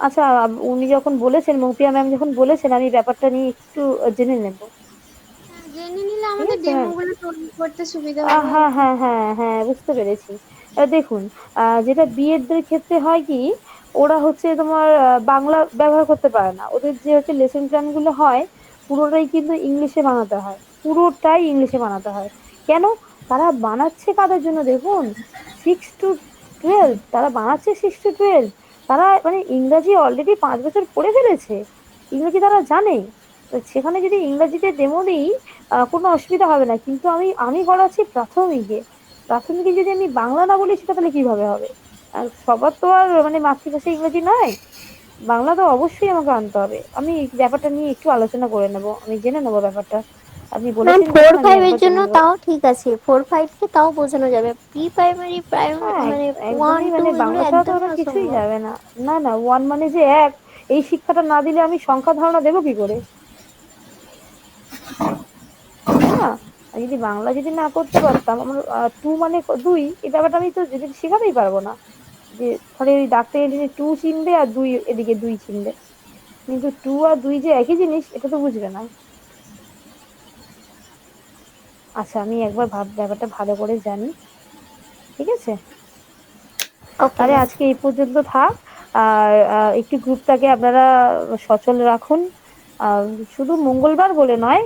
S2: আচ্ছা, উনি যখন বলেছেন, মৌপিয়া ম্যাম যখন বলেছেন, আমি ব্যাপারটা নিয়ে একটু জেনে নেব।
S11: হ্যাঁ, জেনে নিলে
S2: ঠিক
S11: আমাদের
S2: আছে
S11: ডেমো
S2: ম্যাম।
S11: গুলো তৈরি করতে সুবিধা হবে আর
S2: হ্যাঁ
S11: কি।
S2: হ্যাঁ হ্যাঁ হ্যাঁ, বুঝতে পেরেছি। দেখুন, যেটা বিএড দের ক্ষেত্রে হয় কি, ওরা হচ্ছে তোমার বাংলা ব্যবহার করতে পারে না। ওদের যে হচ্ছে লেসন প্ল্যান গুলো হয়, পুরোটাই কিন্তু ইংলিশে বানাতে হয়, পুরোটাই ইংলিশে বানাতে হয়। কেন? তারা বানাচ্ছে কাদের জন্য দেখুন, 6 to 12, তারা বানাচ্ছে 6 to 12। তারা মানে ইংরাজি অলরেডি 5 বছর পড়ে ফেলেছে, ইংরেজি তারা জানে। তো সেখানে যদি ইংরাজিতে ডেমো দিই, কোনো অসুবিধা হবে না। কিন্তু আমি আমি করাচ্ছি প্রাথমিকে, প্রাথমিকে যদি আমি বাংলা না বলি, সেটা তাহলে কিভাবে হবে? আর সবার তো আর মানে মাতৃভাষা ইংরেজি নয়, বাংলা তো অবশ্যই আমাকে আনতে হবে। আমি এই ব্যাপারটা নিয়ে একটু আলোচনা করে নেব, আমি জেনে নেবো ব্যাপারটা। আপনি
S5: ম্যাম
S2: বলেছেন
S5: ফোর
S2: যখন, আমি
S5: ফাইভের
S2: একবার
S5: জন্য
S2: জেনে নেবো।
S5: তাও ঠিক আছে, 4-5 কে তাও বোঝানো যাবে, প্রি প্রাইমারি
S2: হ্যাঁ,
S5: মানে ওয়ান
S2: একদমই
S5: টু
S2: মানে
S5: এগুলো
S2: বাংলা ছাড়া তো
S5: একদমই
S2: ওরা কিছুই
S5: অসম্ভব।
S2: যাবে না। না না, ওয়ান মানে যে এক, এই শিক্ষাটা না দিলে আমি সংখ্যা ধারণা দেবো কি করে, তাই না? আর যদি বাংলা যদি না করতে পারতাম, আমার টু মানে দুই, এই ব্যাপারটা আমি তো যদি শেখাতেই পারবো না। যে খালি ওই ডাক্তার এদিকে টু চিনবে আর দুই এদিকে দুই চিনবে, কিন্তু টু আর দুই যে একই জিনিস, এটা তো বুঝবে না। আচ্ছা, আমি একবার ব্যাপারটা ভালো করে জানি, ঠিক আছে?
S5: ওকে
S2: তাহলে
S5: ম্যাম।
S2: আজকে এই পর্যন্ত থাক। আর একটু গ্রুপটাকে আপনারা সচল রাখুন। আহ, শুধু মঙ্গলবার বলে নয়,